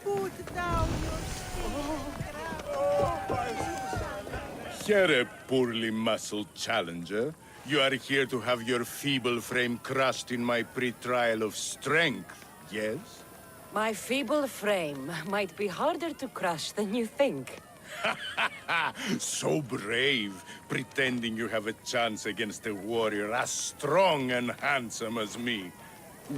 Put down your Here, poorly muscled challenger. You are here to have your feeble frame crushed in my pre-trial of strength, yes? My feeble frame might be harder to crush than you think. So brave, pretending you have a chance against a warrior as strong and handsome as me.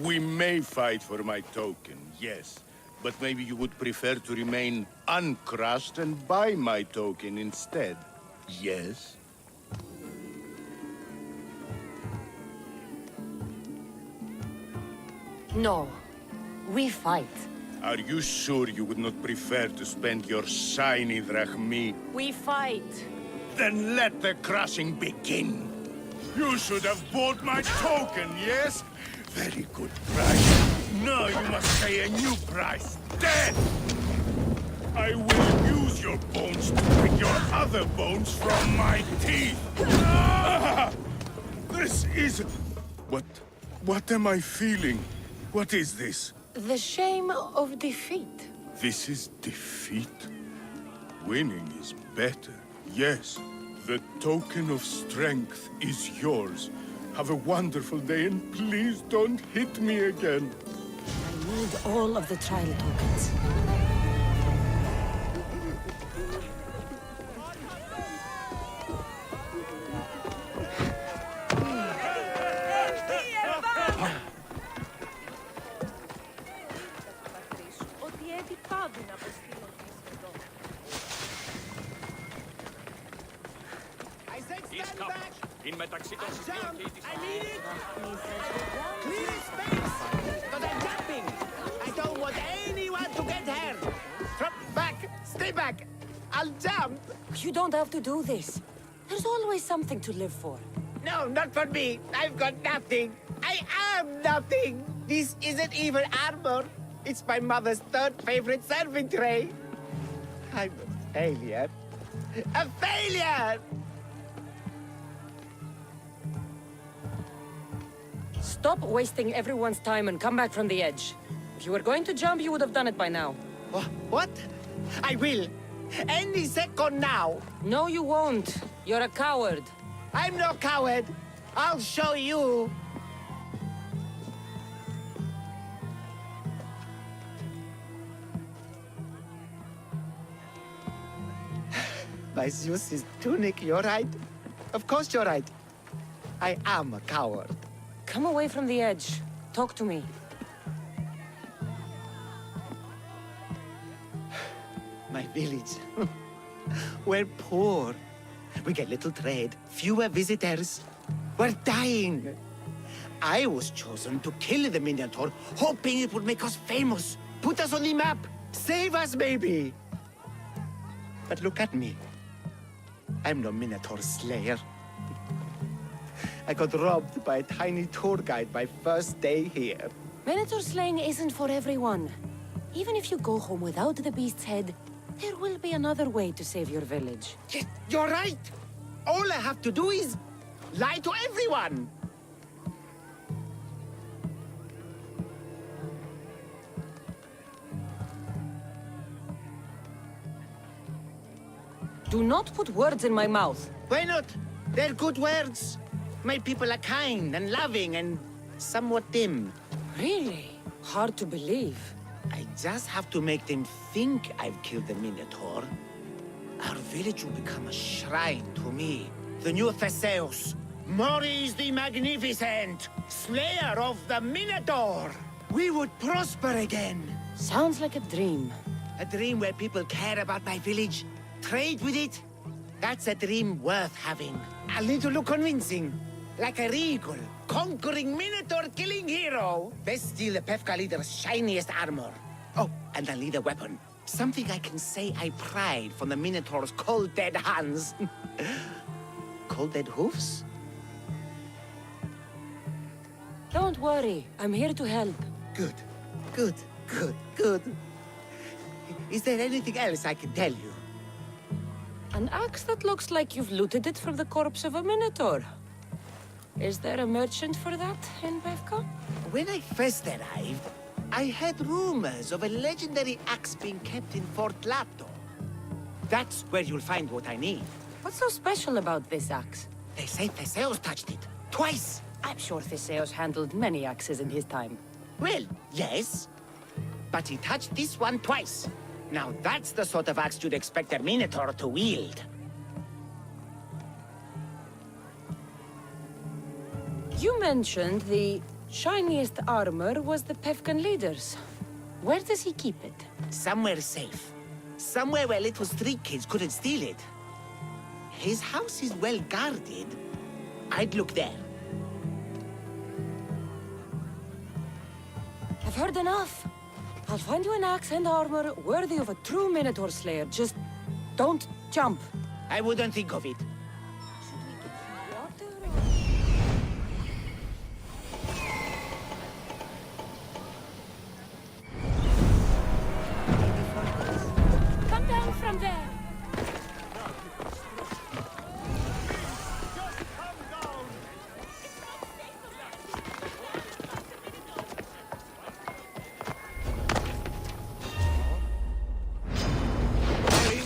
We may fight for my token, yes. But maybe you would prefer to remain uncrushed and buy my token instead, yes? No. We fight. Are you sure you would not prefer to spend your shiny drachmi? We fight. Then let the crushing begin. You should have bought my token, yes? Very good price. Now you must pay a new price. Then I will use your bones to pick your other bones from my teeth. Ah! This is... What am I feeling? What is this? The shame of defeat. This is defeat? Winning is better. Yes, the token of strength is yours. Have a wonderful day and please don't hit me again. I need all of the trial tokens. Clear space! Because I'm jumping! I don't want anyone to get hurt! Drop back! Stay back! I'll jump! You don't have to do this. There's always something to live for. No, not for me! I've got nothing! I am nothing! This isn't even armor! It's my mother's third favorite serving tray! I'm a failure! A failure! Stop wasting everyone's time and come back from the edge. If you were going to jump, you would have done it by now. What? I will! Any second now! No, you won't. You're a coward. I'm no coward! I'll show you! My Zeus's tunic, you're right. Of course you're right. I am a coward. Come away from the edge. Talk to me. My village. We're poor. We get little trade, fewer visitors. We're dying. I was chosen to kill the Minotaur, hoping it would make us famous, put us on the map, save us maybe. But look at me. I'm no Minotaur slayer. I got robbed by a tiny tour guide my first day here. Minotaur slaying isn't for everyone. Even if you go home without the beast's head, there will be another way to save your village. Yes, you're right. All I have to do is lie to everyone. Do not put words in my mouth. Why not? They're good words. My people are kind and loving and somewhat dim. Really? Hard to believe. I just have to make them think I've killed the Minotaur. Our village will become a shrine to me, the new Theseus, Maurice the Magnificent, slayer of the Minotaur. We would prosper again. Sounds like a dream. A dream where people care about my village, trade with it. That's a dream worth having. I'll need to look convincing. Like a regal, conquering Minotaur-killing hero. Best steal the Pefka leader's shiniest armor. Oh, and I'll need a weapon. Something I can say I pried from the Minotaur's cold dead hands. Cold dead hoofs? Don't worry. I'm here to help. Good, good, good, good. Is there anything else I can tell you? An axe that looks like you've looted it from the corpse of a Minotaur. Is there a merchant for that in Bevka? When I first arrived, I heard rumors of a legendary axe being kept in Fort Lato. That's where you'll find what I need. What's so special about this axe? They say Theseus touched it. Twice. I'm sure Theseus handled many axes in his time. Well, yes. But he touched this one twice. Now that's the sort of axe you'd expect a Minotaur to wield. You mentioned the shiniest armor was the Pevkan leader's. Where does he keep it? Somewhere safe. Somewhere where little street kids couldn't steal it. His house is well guarded. I'd look there. I've heard enough. I'll find you an axe and armor worthy of a true Minotaur slayer. Just don't jump. I wouldn't think of it. Come down from there.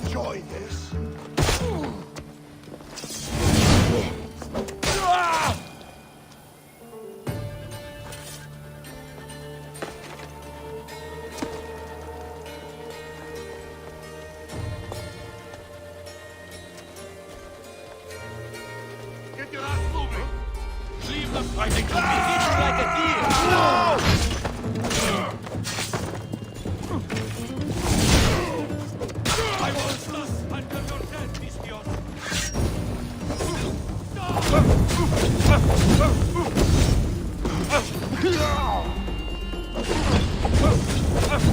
Enjoy this. Get your ass moving. Leave the fighting to me. It's like a deer. I will slus until you're dead, Vistios.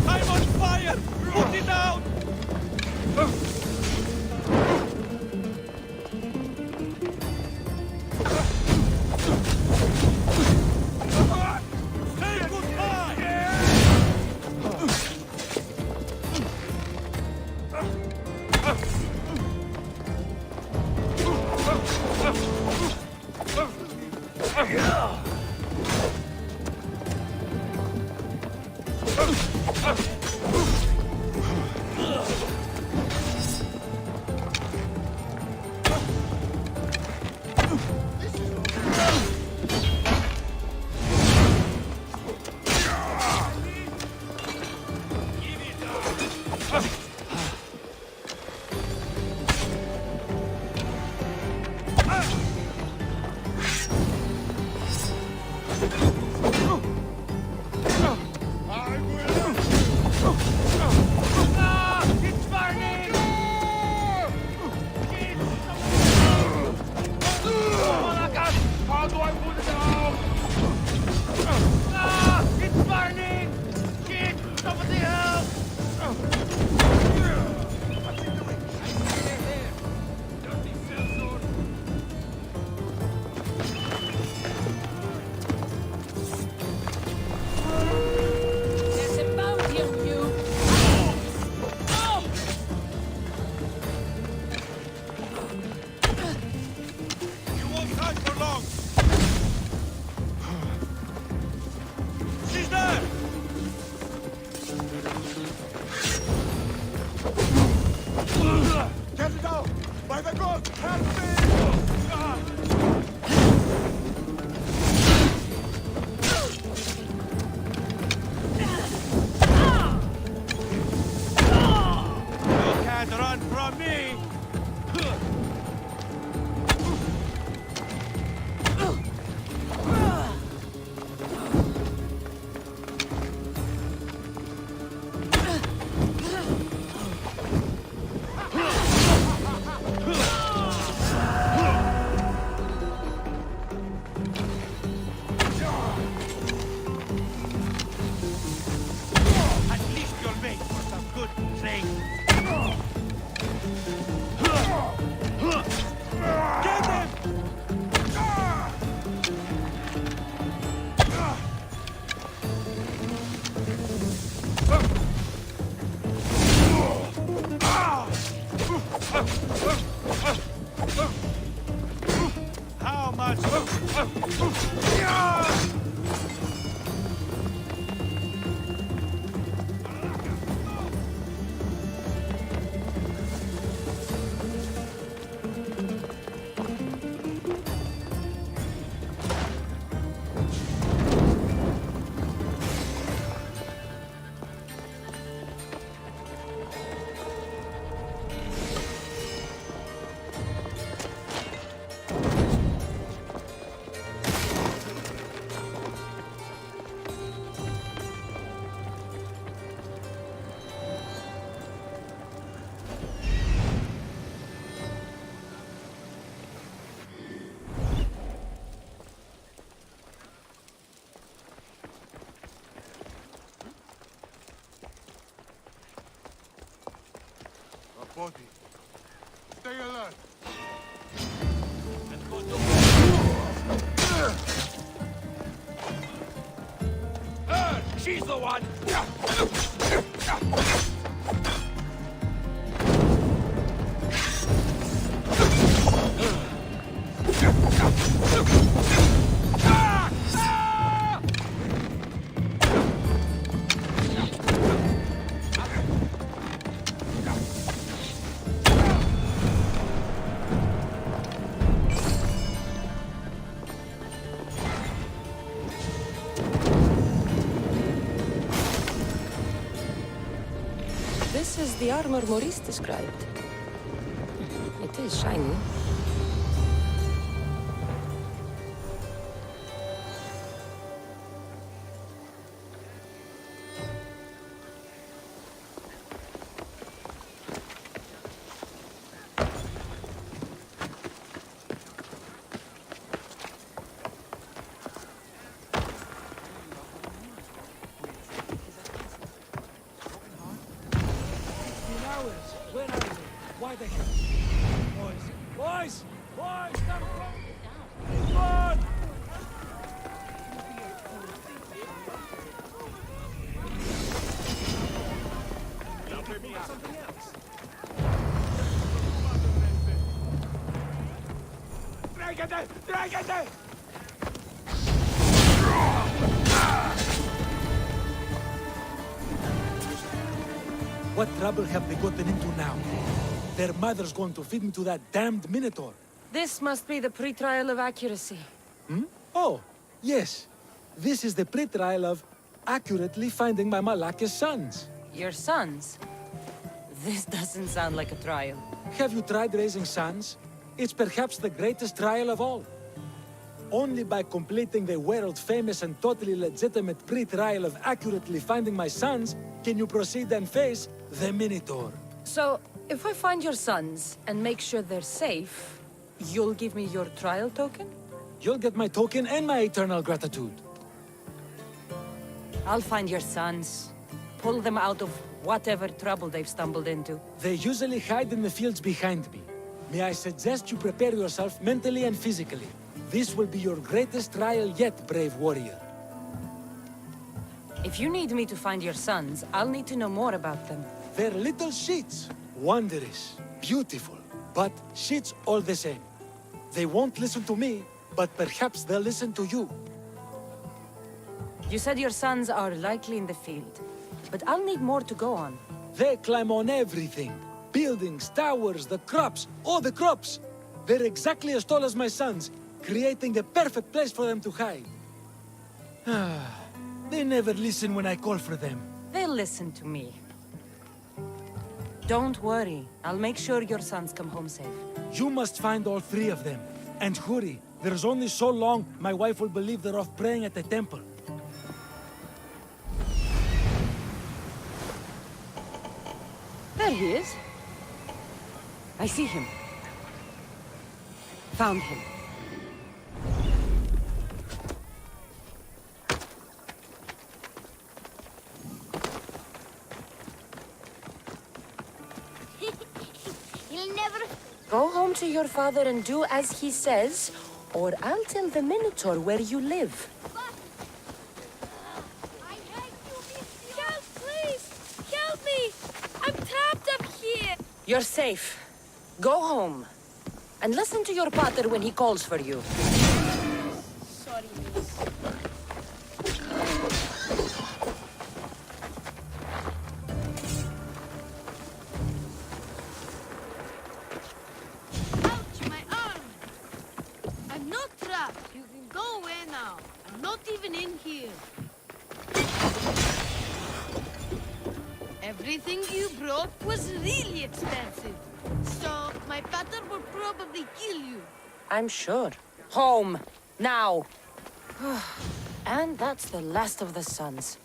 I'm on fire! Put it out! Say goodbye! body. Stay alert. She's the one! This is the armor Maurice described. It is shiny. Where are you? Why the hell? Boys! Boys! Boys! Come on! Run! Something else. Dragate! Dragate! What trouble have they gotten into now? Their mother's going to feed me to that damned Minotaur. This must be the pre-trial of accuracy. Hmm? Oh, yes. This is the pre-trial of accurately finding my Malaka's sons. Your sons? This doesn't sound like a trial. Have you tried raising sons? It's perhaps the greatest trial of all. Only by completing the world-famous and totally legitimate pre-trial of accurately finding my sons can you proceed and face the Minotaur. So, if I find your sons and make sure they're safe, you'll give me your trial token? You'll get my token and my eternal gratitude. I'll find your sons. Pull them out of whatever trouble they've stumbled into. They usually hide in the fields behind me. May I suggest you prepare yourself mentally and physically. This will be your greatest trial yet, brave warrior. If you need me to find your sons, I'll need to know more about them. They're little shits. Wondrous, beautiful, but shits all the same. They won't listen to me, but perhaps they'll listen to you. You said your sons are likely in the field, but I'll need more to go on. They climb on everything. Buildings, towers, the crops, all the crops. They're exactly as tall as my sons, creating the perfect place for them to hide. They never listen when I call for them. They'll listen to me. Don't worry. I'll make sure your sons come home safe. You must find all three of them. And hurry. There's only so long my wife will believe they're off praying at the temple. There he is. I see him. Found him. He'll never... Go home to your father and do as he says, or I'll tell the Minotaur where you live. I hate you, miss. Help, please! Help me! I'm trapped up here! You're safe. Go home. And listen to your pater when he calls for you. Sorry, miss. Ouch, my arm! I'm not trapped. You can go away now. I'm not even in here. Everything you brought was really expensive. So, my pater will probably kill you. I'm sure. Home. Now. And that's the last of the sons.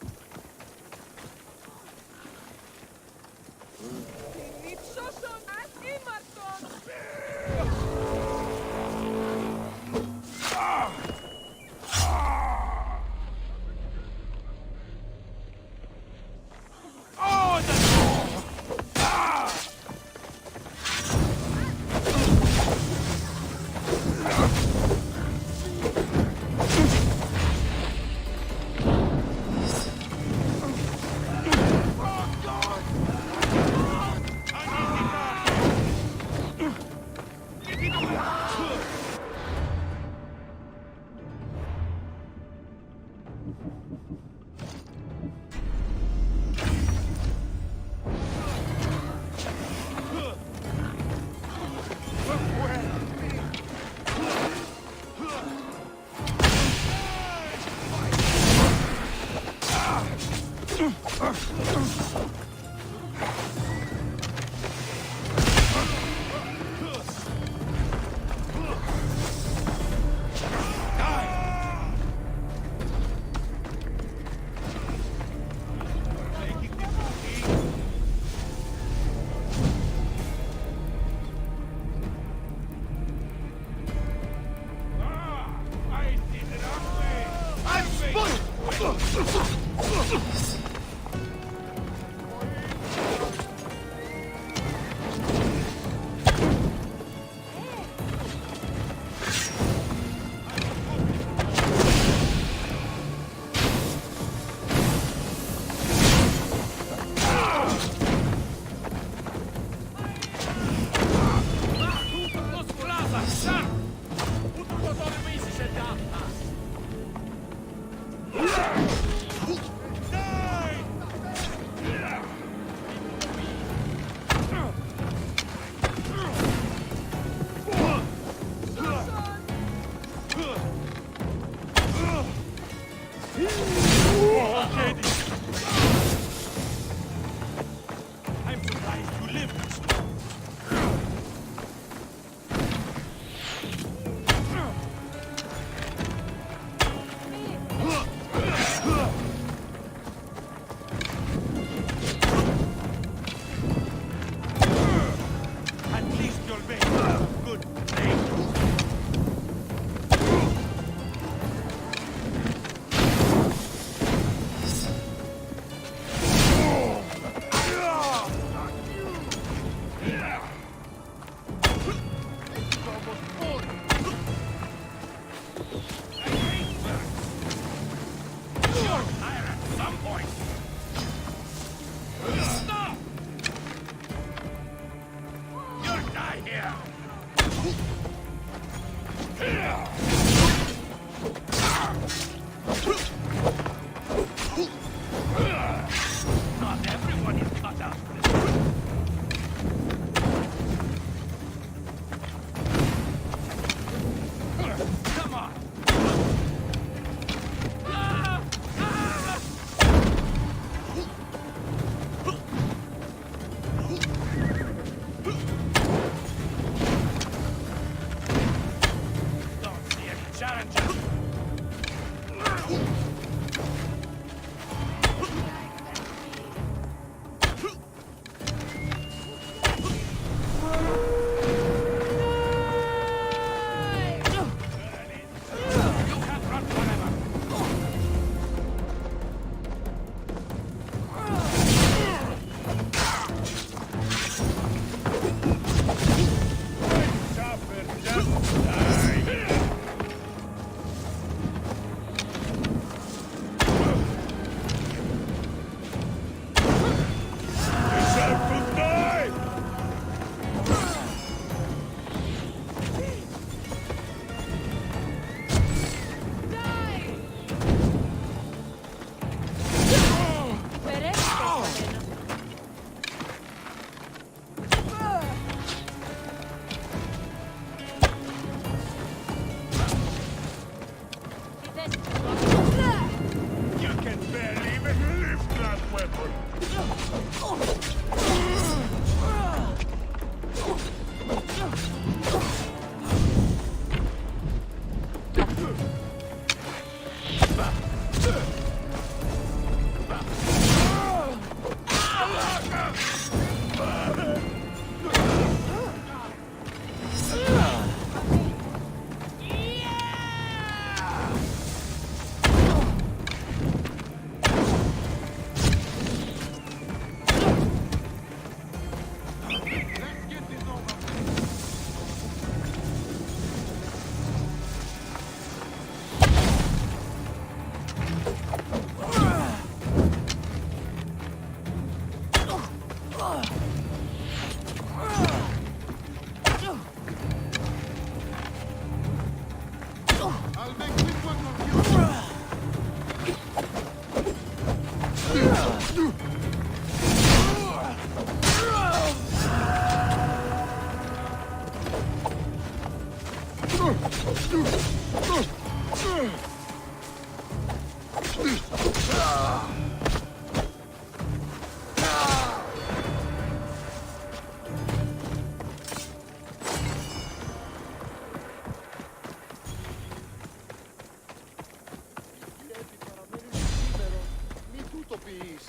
Peace.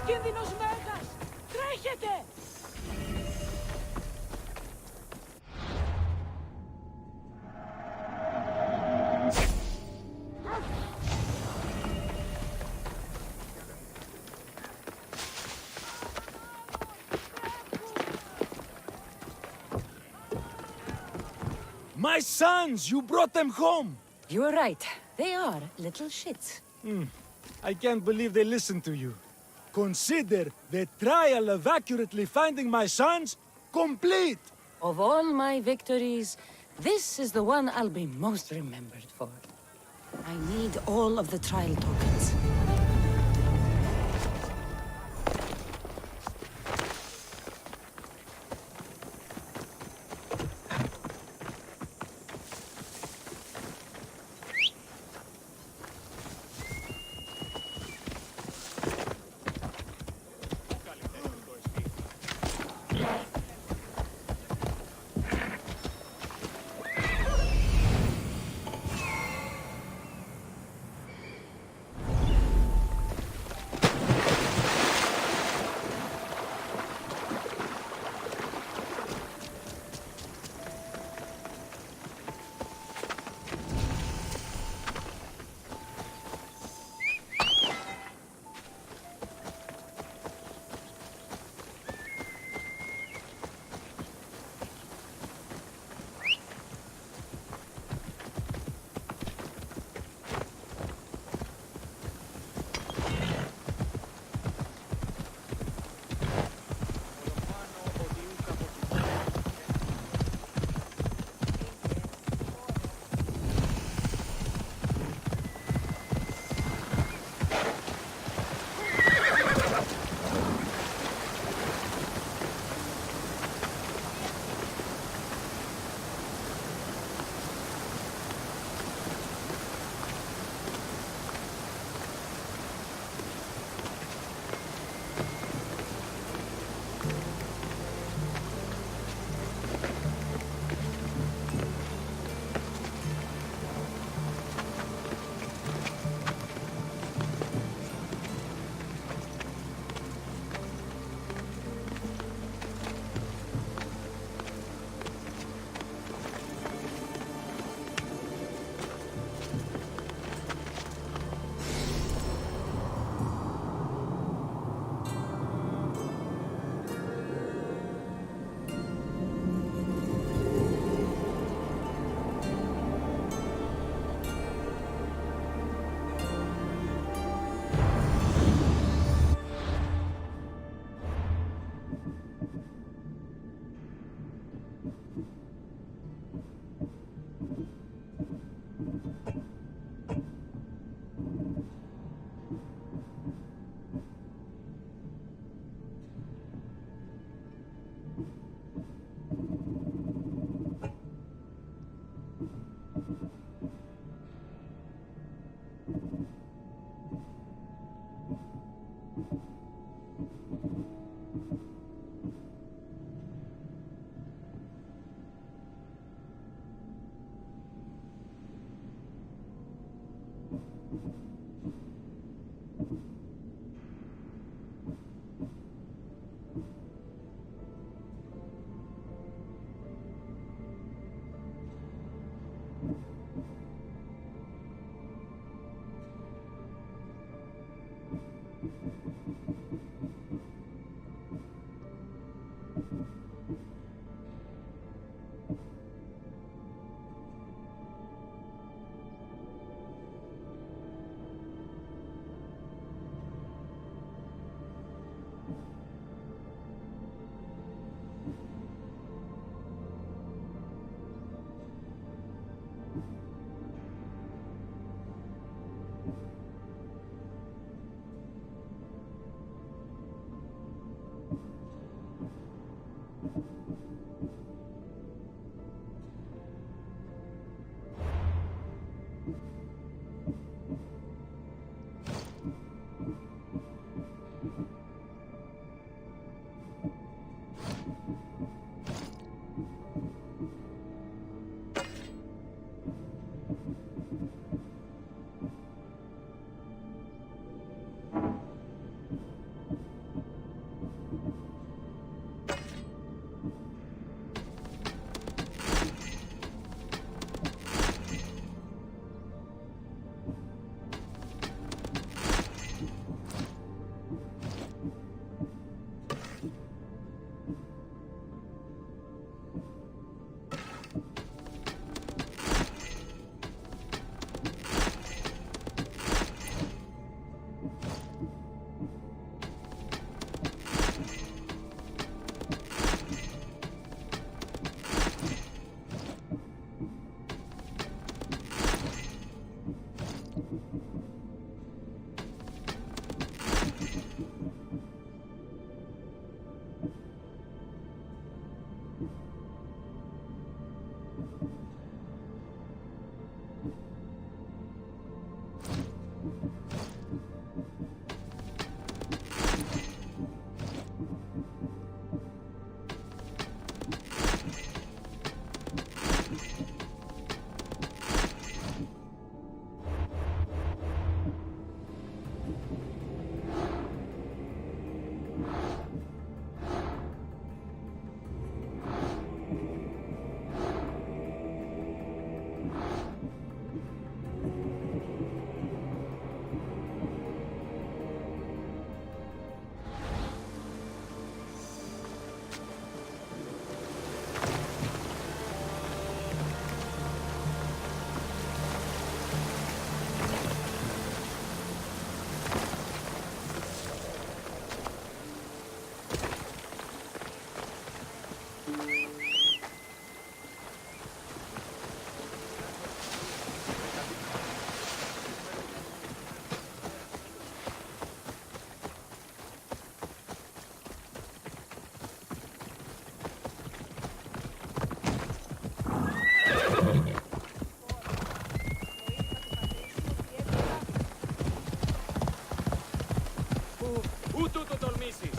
Κίνδυνος μέγας! Τρέχετε! My sons, you brought them home! You were right. They are little shits. I can't believe they listened to you. Consider the trial of accurately finding my sons complete! Of all my victories, this is the one I'll be most remembered for. I need all of the trial tokens. Πού το τολμήσεις?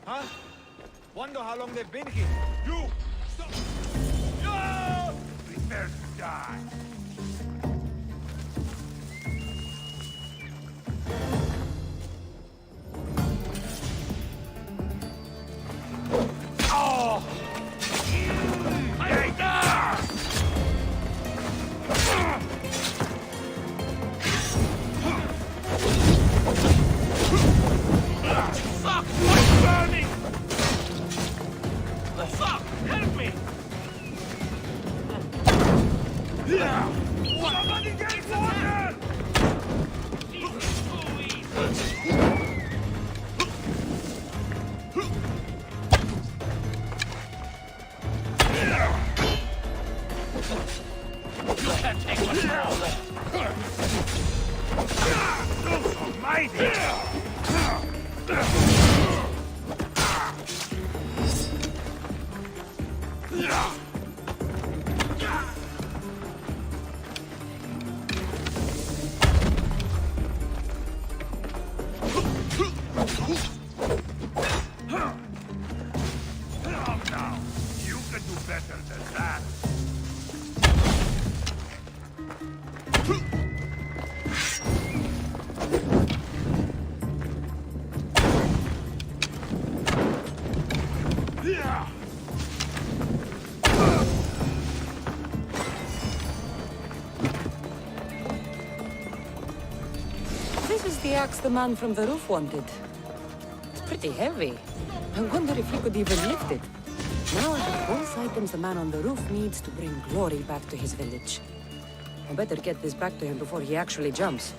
Huh? Wonder how long they've been here. You! Stop! No! Prepare to die. Oh! Fuck! I'm burning! Fuck! Help me! Somebody get water! You can't take much more! Those are mighty! Calm down. You can do better than that. This is the axe the man from the roof wanted. It's pretty heavy. I wonder if he could even lift it. Now I have both items the man on the roof needs to bring glory back to his village. I better get this back to him before he actually jumps.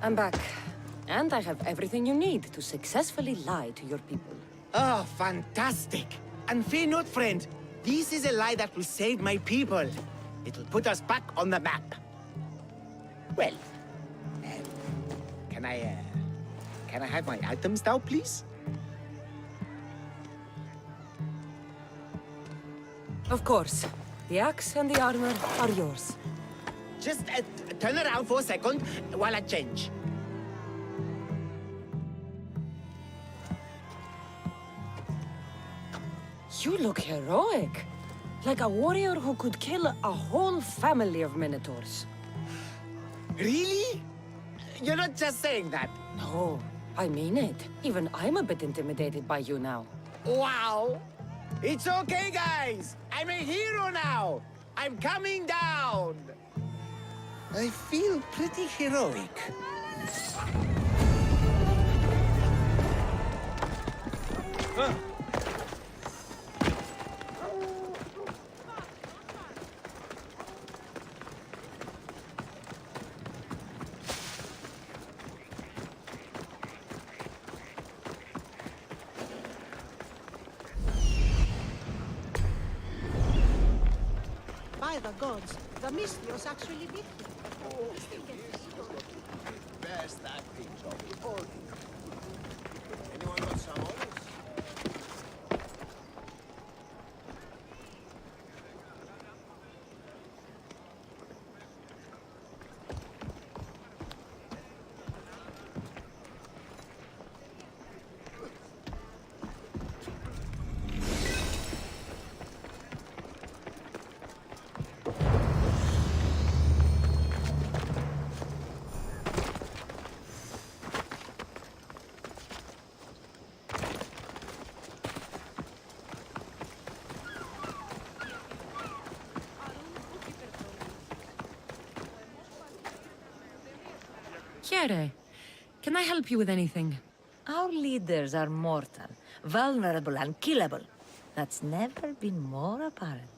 I'm back. And I have everything you need to successfully lie to your people. Oh, fantastic. And fear not, friend. This is a lie that will save my people. It will put us back on the map. Well, can I have my items now, please? Of course. The axe and the armor are yours. Just turn around for a second while I change. You look heroic. Like a warrior who could kill a whole family of minotaurs. Really? You're not just saying that. No, I mean it. Even I'm a bit intimidated by you now. Wow! It's okay, guys! I'm a hero now! I'm coming down! I feel pretty heroic. By the gods, the Misthios actually did it. Best acting job in all. Anyone got some orders? Chiere, can I help you with anything? Our leaders are mortal, vulnerable and killable. That's never been more apparent.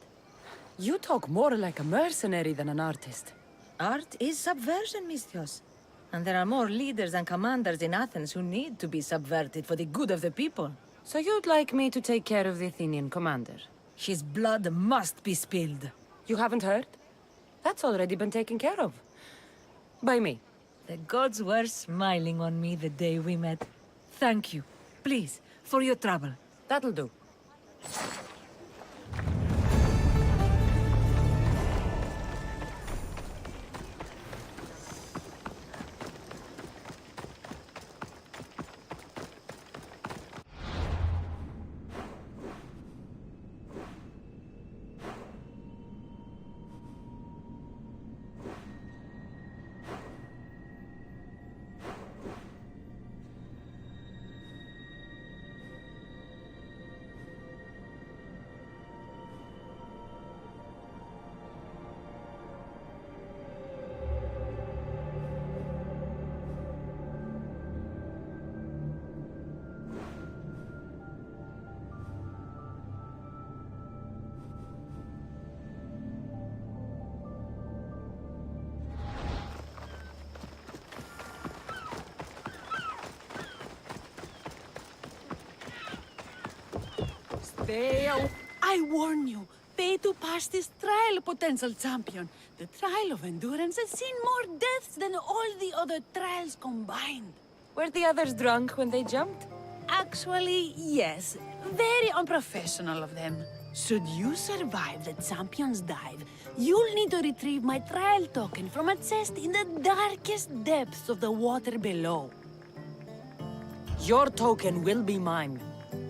You talk more like a mercenary than an artist. Art is subversion, Mistios. And there are more leaders and commanders in Athens who need to be subverted for the good of the people. So you'd like me to take care of the Athenian commander? His blood must be spilled. You haven't heard? That's already been taken care of. By me. The gods were smiling on me the day we met. Thank you. Please, for your trouble. That'll do. I warn you, pay to pass this trial, potential champion. The trial of endurance has seen more deaths than all the other trials combined. Were the others drunk when they jumped? Actually, yes. Very unprofessional of them. Should you survive the champion's dive, you'll need to retrieve my trial token from a chest in the darkest depths of the water below. Your token will be mine.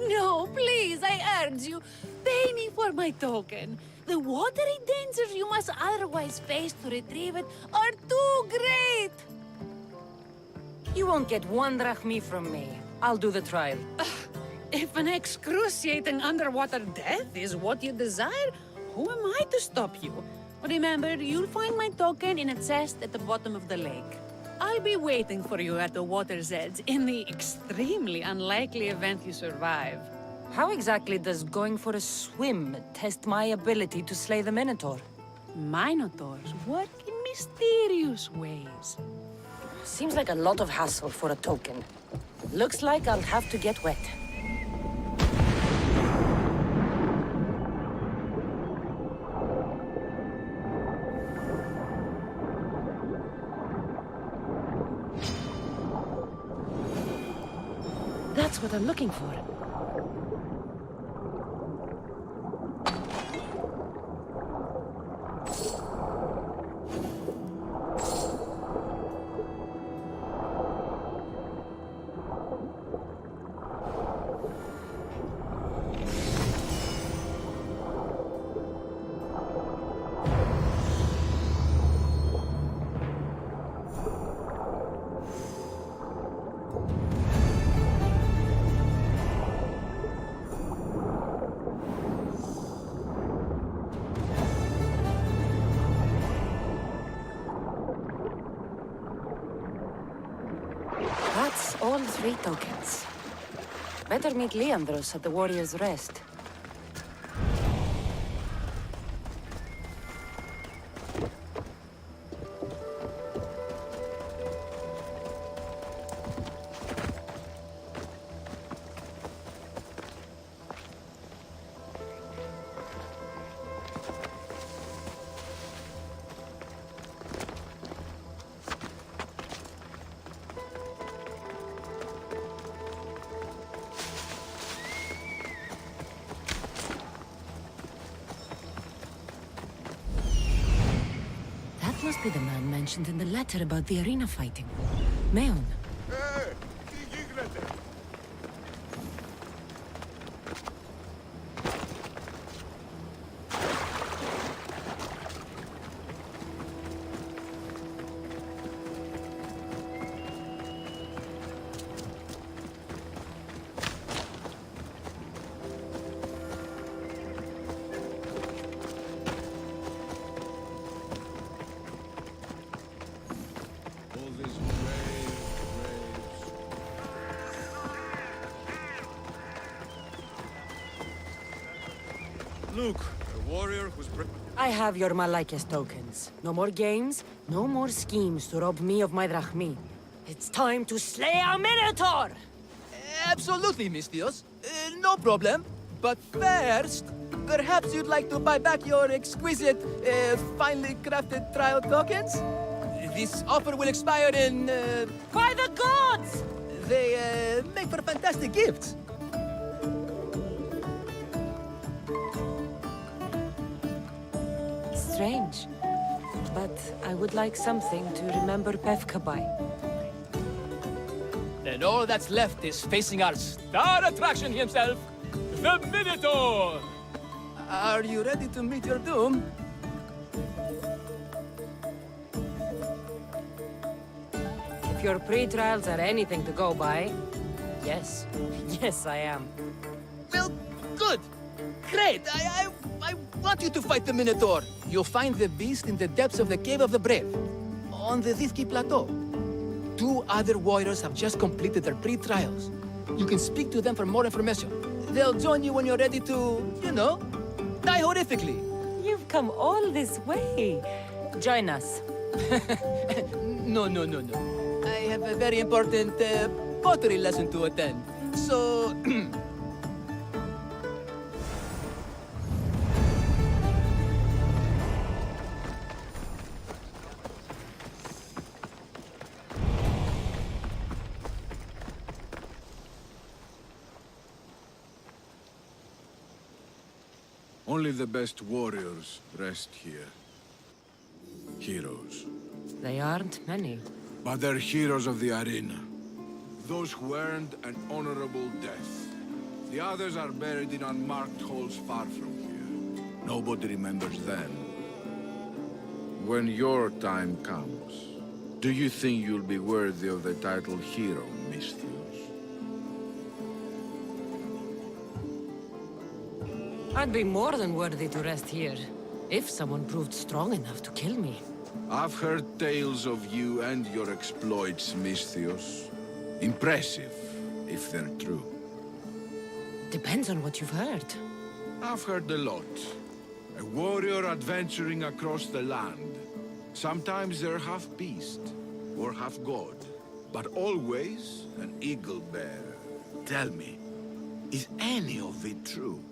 No, please, I urge you. Pay me for my token. The watery dangers you must otherwise face to retrieve it are too great. You won't get one drachmi from me. I'll do the trial. If an excruciating underwater death is what you desire, who am I to stop you? Remember, you'll find my token in a chest at the bottom of the lake. I'll be waiting for you at the water's edge in the extremely unlikely event you survive. How exactly does going for a swim test my ability to slay the Minotaur? Minotaurs work in mysterious ways. Seems like a lot of hassle for a token. Looks like I'll have to get wet. That's what I'm looking for. That's all 3 tokens. Better meet Leandros at the Warrior's Rest. Must be the man mentioned in the letter about the arena fighting. Meon. Τι γίνεται? All this rain. Look, a warrior who's... I have your Malaikis tokens. No more games, no more schemes to rob me of my drachmi. It's time to slay our Minotaur! Absolutely, Mistios. No problem. But first, perhaps you'd like to buy back your exquisite, finely crafted trial tokens? This offer will expire in... By the gods! They make for fantastic gifts. Strange. But I would like something to remember Pefka by. Then all that's left is facing our star attraction himself, the Minotaur! Are you ready to meet your doom? If your pre-trials are anything to go by, yes. Yes, I am. Well, good. Great. I want you to fight the Minotaur. You'll find the beast in the depths of the Cave of the Brave, on the Thithki Plateau. 2 other warriors have just completed their pre-trials. You can speak to them for more information. They'll join you when you're ready to, you know, die horrifically. You've come all this way. Join us. No. I have a very important pottery lesson to attend. So... Only the best warriors rest here. Heroes. They aren't many. But they're heroes of the arena. Those who earned an honorable death. The others are buried in unmarked holes far from here. Nobody remembers them. When your time comes, do you think you'll be worthy of the title hero, Misthios? I'd be more than worthy to rest here, if someone proved strong enough to kill me. I've heard tales of you and your exploits, Misthios. Impressive, if they're true. Depends on what you've heard. I've heard a lot. A warrior adventuring across the land. Sometimes they're half beast, or half god, but always an eagle bearer. Tell me, is any of it true?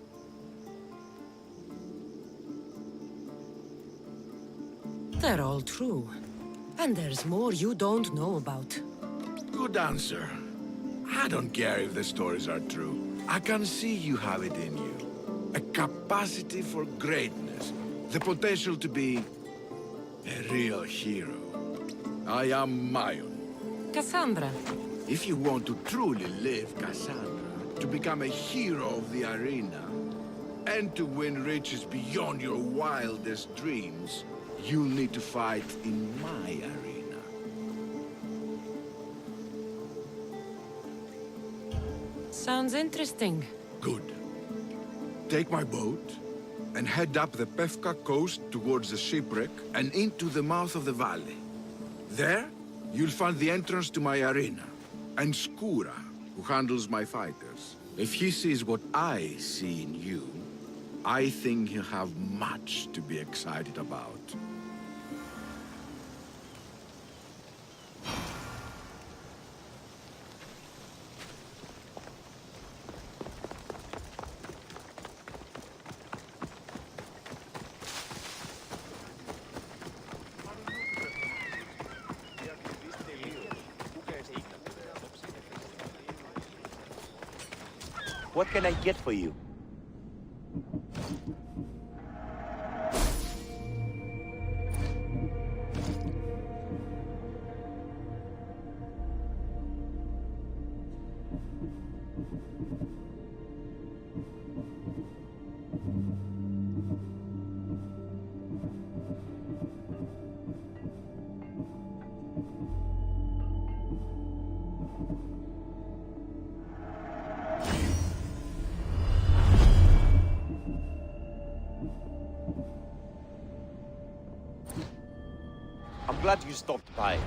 They're all true. And there's more you don't know about. Good answer. I don't care if the stories are true. I can see you have it in you. A capacity for greatness. The potential to be a real hero. I am Mayon. Cassandra. If you want to truly live Cassandra, to become a hero of the arena, and to win riches beyond your wildest dreams, you'll need to fight in my arena. Sounds interesting. Good. Take my boat and head up the Pefka coast towards the shipwreck and into the mouth of the valley. There, you'll find the entrance to my arena, and Skura, who handles my fighters. If he sees what I see in you, I think he'll have much to be excited about. What can I get for you? I'm glad you stopped by.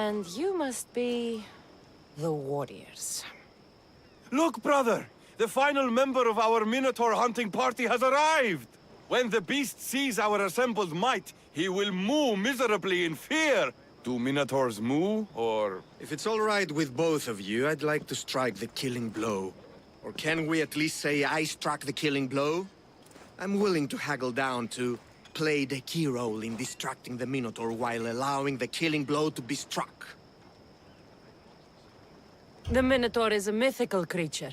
And you must be... the warriors. Look, brother! The final member of our Minotaur hunting party has arrived! When the beast sees our assembled might, he will moo miserably in fear! Do Minotaurs moo, or...? If it's all right with both of you, I'd like to strike the killing blow. Or can we at least say I struck the killing blow? I'm willing to haggle down to play the key role in distracting the Minotaur while allowing the killing blow to be struck. The Minotaur is a mythical creature.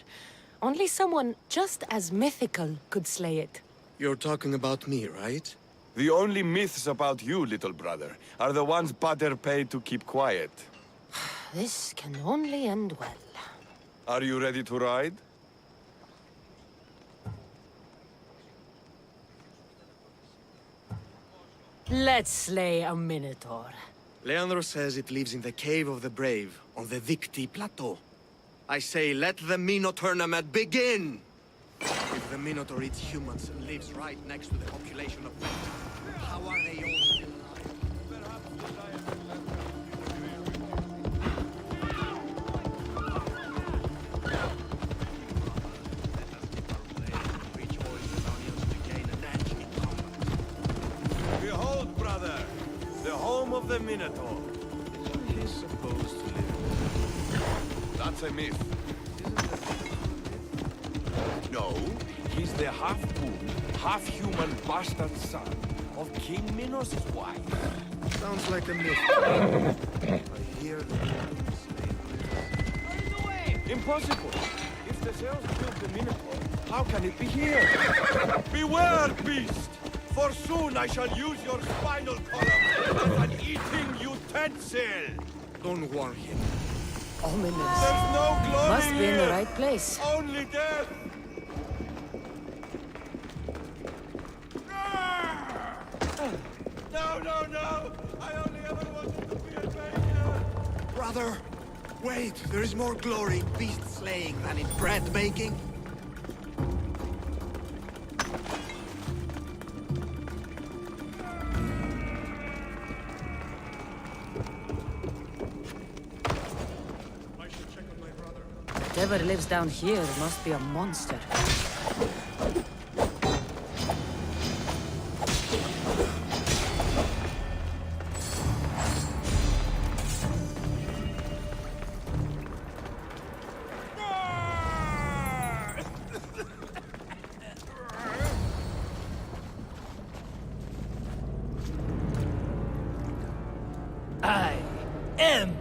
Only someone just as mythical could slay it. You're talking about me, right? The only myths about you, little brother, are the ones Pater paid to keep quiet. This can only end well. Are you ready to ride? Let's slay a Minotaur. Leandro says it lives in the Cave of the Brave, on the Victi Plateau. I say, let the Minotaur tournament begin! If the Minotaur eats humans and lives right next to the population of men, how are they all still Behold, brother, the home of the Minotaur. He's supposed to live. That's a myth. No, he's the half-moon, half-human bastard son of King Minos' wife. Sounds like a myth. I hear the Impossible! If the Zeus killed the Minotaur, how can it be here? Beware, beast! For soon I shall use your spinal column as an eating utensil! Don't warn him. Ominous. There's no glory Must be in the here. right place. Only death! No, no, no! I only ever wanted to be a baker! Brother, wait, there is more glory in beast slaying than in bread making. Whatever lives down here must be a monster. I am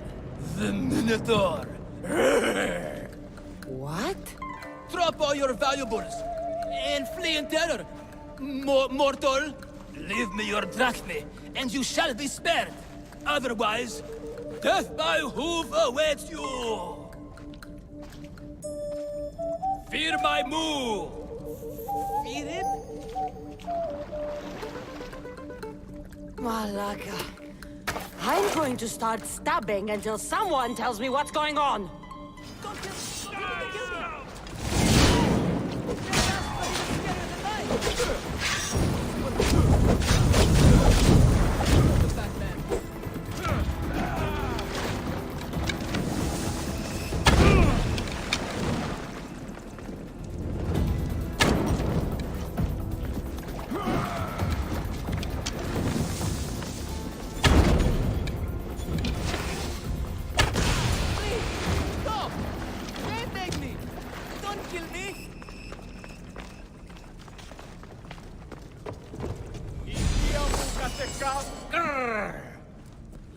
the Minotaur. What? Drop all your valuables and flee in terror. Mortal, leave me your drachme, and you shall be spared. Otherwise, death by hoof awaits you. Fear my move. Fear it? Malaka. I'm going to start stabbing until someone tells me what's going on. Stop! Don't make me! Don't kill me! Grrr!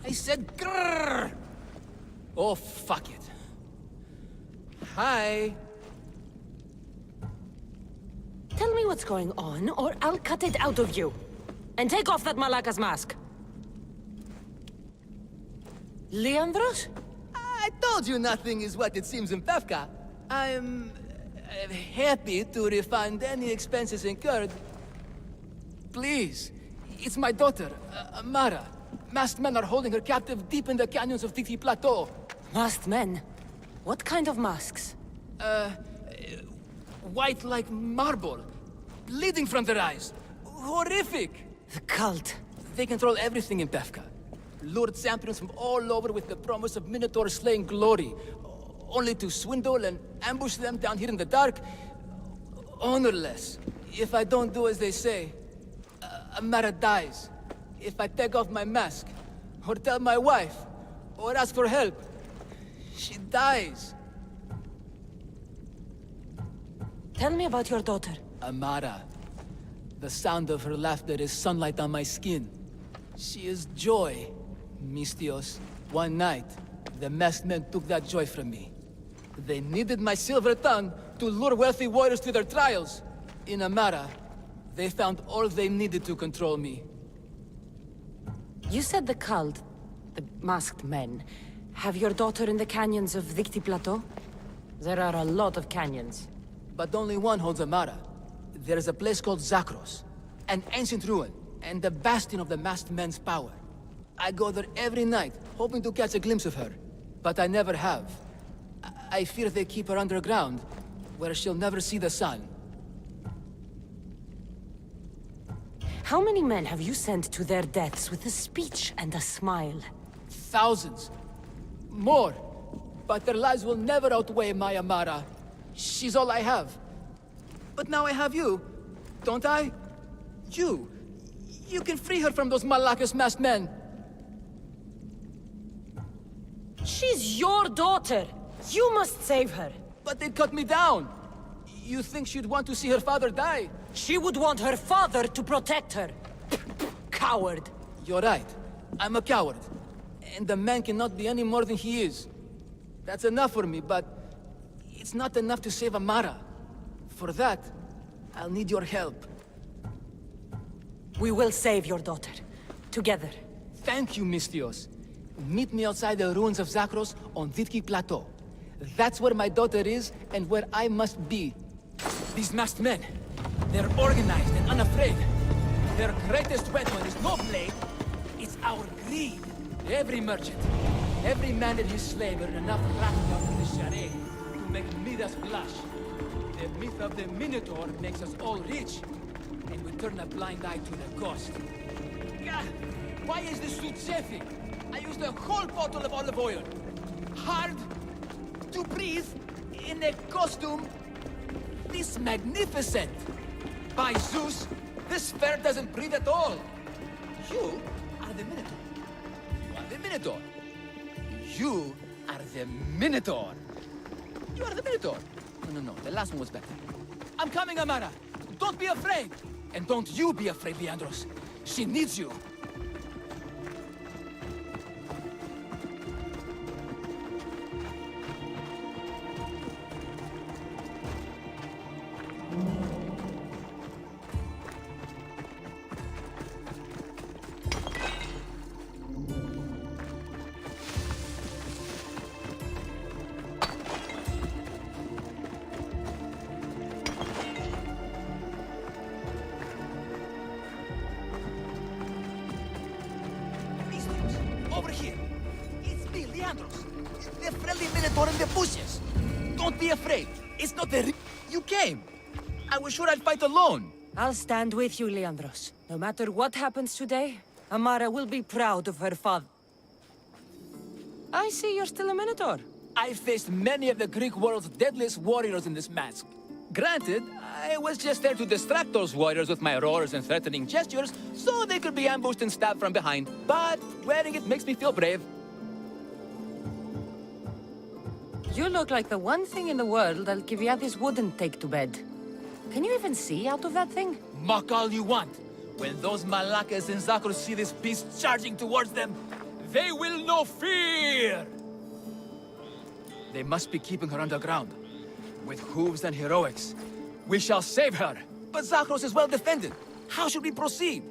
I said grrr! Oh, fuck it. Hi. Tell me what's going on, or I'll cut it out of you. And take off that Malaka's mask. Leandros? I told you nothing is what it seems in Pevka. I'm happy to refund any expenses incurred. Please, it's my daughter, Mara. Masked men are holding her captive deep in the canyons of Victi Plateau. Masked men? What kind of masks? White like marble, bleeding from their eyes. Horrific! The cult. They control everything in Pevka. lured champions from all over with the promise of Minotaur slaying glory, only to swindle and ambush them down here in the dark. Honorless. If I don't do as they say, Amara dies. If I take off my mask, or tell my wife, or ask for help, she dies. Tell me about your daughter. Amara. The sound of her laughter is sunlight on my skin. She is joy, Mistios. One night, the masked men took that joy from me. They needed my silver tongue to lure wealthy warriors to their trials. In Amara, they found all they needed to control me. You said the cult, the masked men, have your daughter in the canyons of Victi Plateau? There are a lot of canyons. But only one holds Amara. There is a place called Zakros, an ancient ruin, and the bastion of the masked men's power. I go there every night, hoping to catch a glimpse of her. But I never have. I fear they keep her underground, where she'll never see the sun. How many men have you sent to their deaths with a speech and a smile? Thousands. More. But their lives will never outweigh my Amara. She's all I have. But now I have you, don't I? You. You can free her from those Malakas masked men. She's your daughter. You must save her. But they'd cut me down. You think she'd want to see her father die? She would want her father to protect her. Coward. You're right. I'm a coward. And a man cannot be any more than he is. That's enough for me, but it's not enough to save Amara. For that, I'll need your help. We will save your daughter. Together. Thank you, Mistios. Meet me outside the ruins of Zakros on Vitki Plateau. That's where my daughter is, and where I must be. These masked men, they're organized and unafraid. Their greatest weapon is no blade, it's our greed. Every merchant, every man and his slave earn enough drachma from the charade to make Midas blush. The myth of the Minotaur makes us all rich, and we turn a blind eye to the cost. Gah! Why is this suit chafing? I used a whole bottle of olive oil. Hard to breathe in a costume this magnificent. By Zeus, this fair doesn't breathe at all. You are the Minotaur. You are the Minotaur. You are the Minotaur. You are the Minotaur. No, the last one was better. I'm coming, Amara. Don't be afraid. And don't you be afraid, Leandros. She needs you. Over here. It's me, Leandros. The friendly Minotaur in the bushes. Don't be afraid. It's not the You came. I was sure I'd fight alone. I'll stand with you, Leandros. No matter what happens today, Amara will be proud of her father. I see you're still a Minotaur. I faced many of the Greek world's deadliest warriors in this mask. Granted, I was just there to distract those warriors with my roars and threatening gestures, so they could be ambushed and stabbed from behind. But wearing it makes me feel brave. You look like the one thing in the world Alcibiades wouldn't take to bed. Can you even see out of that thing? Mock all you want. When those Malakas and Zakros see this beast charging towards them, they will know fear! They must be keeping her underground. With hooves and heroics, we shall save her. But Zakros is well defended. How should we proceed?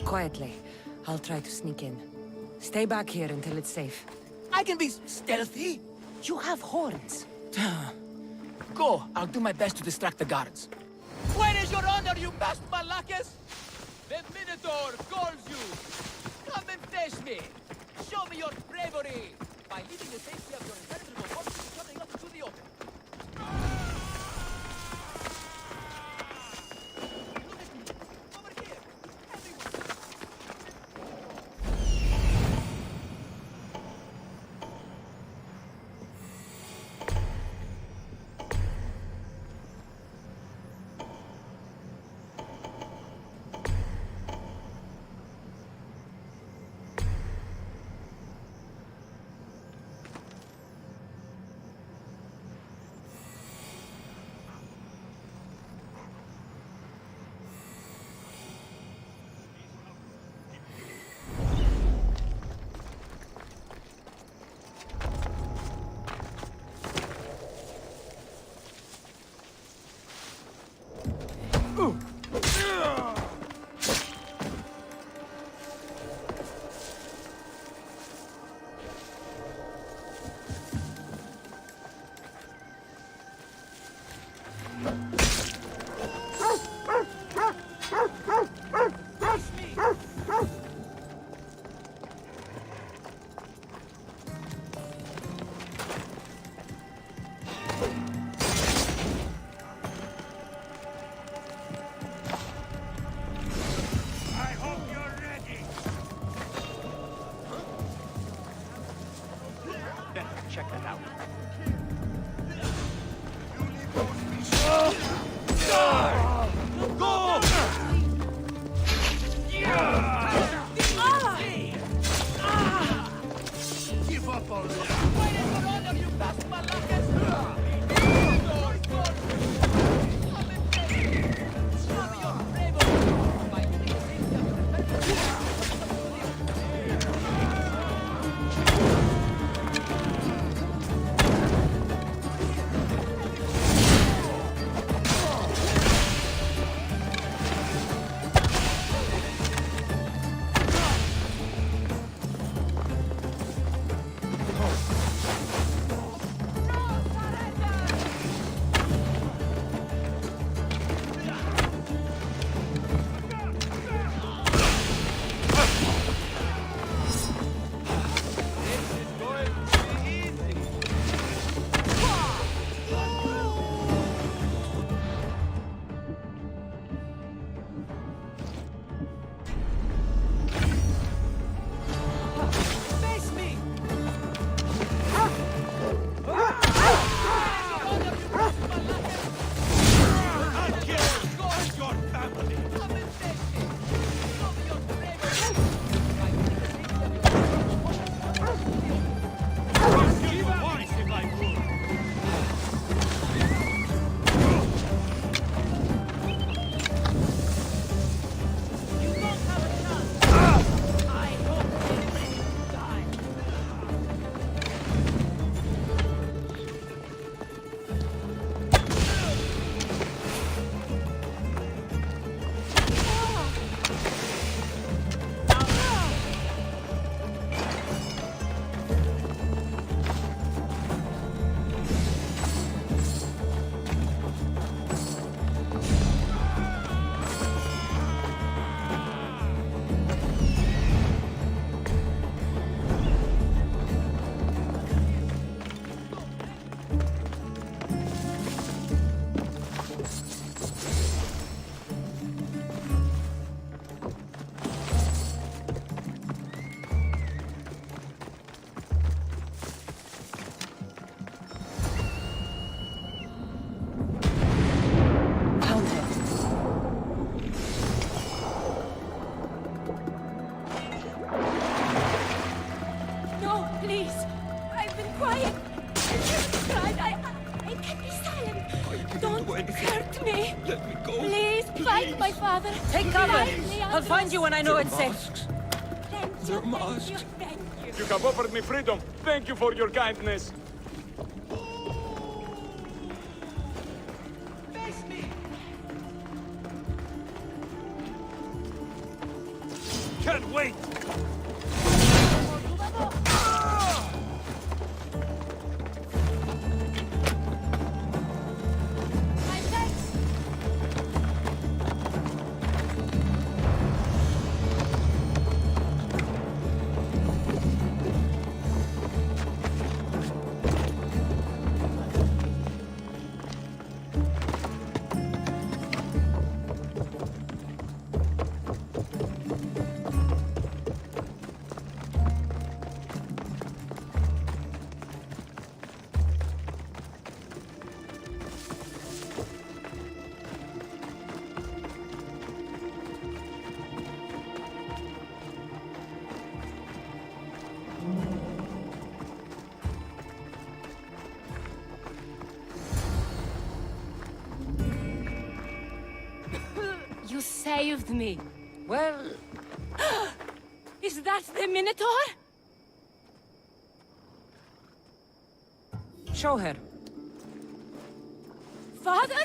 Quietly. I'll try to sneak in. Stay back here until it's safe. I can be stealthy. You have horns. Go. I'll do my best to distract the guards. Where is your honor, you masked Malakas? The Minotaur calls you. Come and face me. Show me your bravery by leaving the safety of your impenetrable fortress and coming up into the open. Look at me. Over here. please. I've been quiet. I've cried. I can't be silent. Don't hurt me. Let me go. Please, find my father. Take cover. Find Leandros. I'll find you when I know it's safe. Thank you, They're thank masked. you, thank you. You have offered me freedom. Thank you for your kindness. Can't wait! My legs! You saved me. Well, Is that the Minotaur? show her. Father?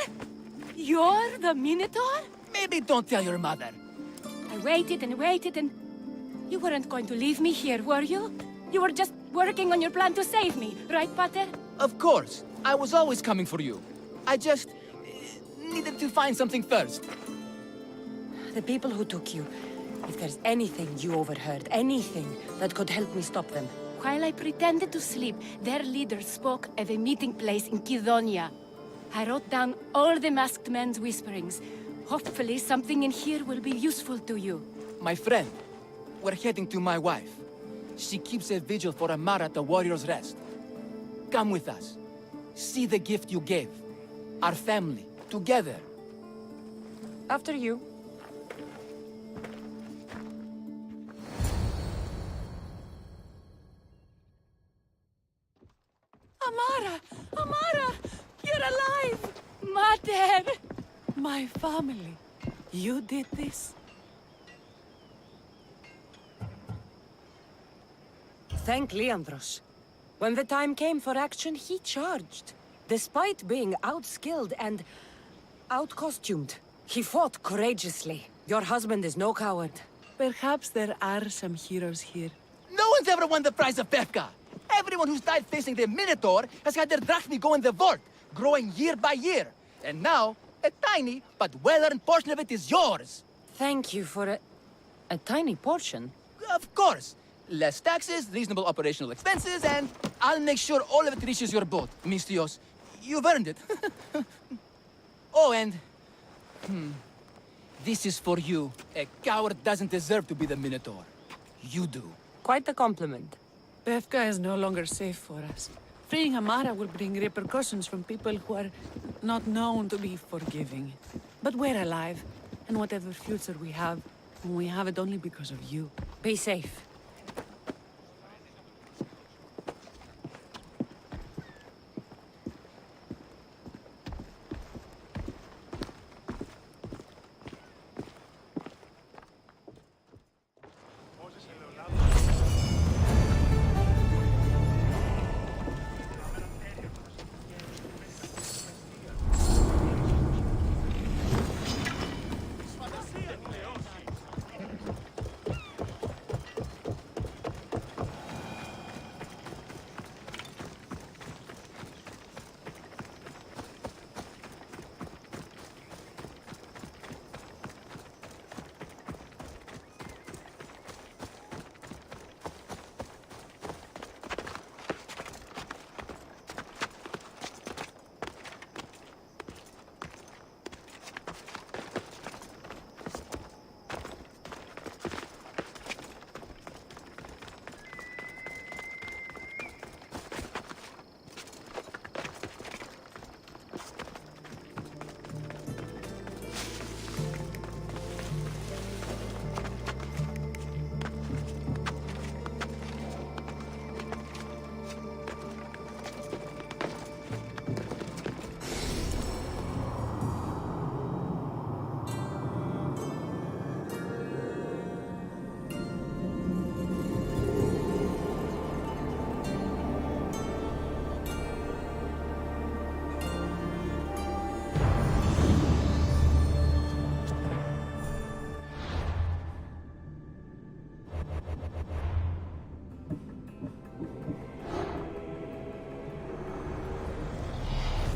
You're the Minotaur? Maybe don't tell your mother. I waited and waited and... You weren't going to leave me here, were you? You were just working on your plan to save me, right, Pater? Of course. I was always coming for you. I just needed to find something first. The people who took you. If there's anything you overheard, anything that could help me stop them. While I pretended to sleep, their leader spoke of a meeting place in Kidonia. I wrote down all the masked men's whisperings. Hopefully something in here will be useful to you. My friend, we're heading to my wife. She keeps a vigil for Amara at the Warrior's Rest. Come with us. See the gift you gave. Our family, together. After you. Amara! Amara! You're alive! Mater! My family. You did this? Thank Leandros. When the time came for action, he charged. Despite being outskilled and out-costumed, he fought courageously. Your husband is no coward. Perhaps there are some heroes here. No one's ever won the prize of Befka. Everyone who's died facing the Minotaur has had their drachmi go in the vault, growing year by year. And now, a tiny but well-earned portion of it is yours. Thank you for a tiny portion. Of course. Less taxes, reasonable operational expenses, and I'll make sure all of it reaches your boat, Mistios. You've earned it. Oh, and... This is for you. A coward doesn't deserve to be the Minotaur. You do. Quite a compliment. Befka is no longer safe for us. Freeing Amara will bring repercussions from people who are not known to be forgiving. But we're alive, and whatever future we have it only because of you. Be safe.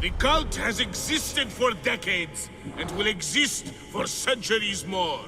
The cult has existed for decades, and will exist for centuries more.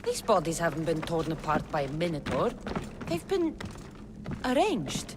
These bodies haven't been torn apart by a minotaur. They've been arranged.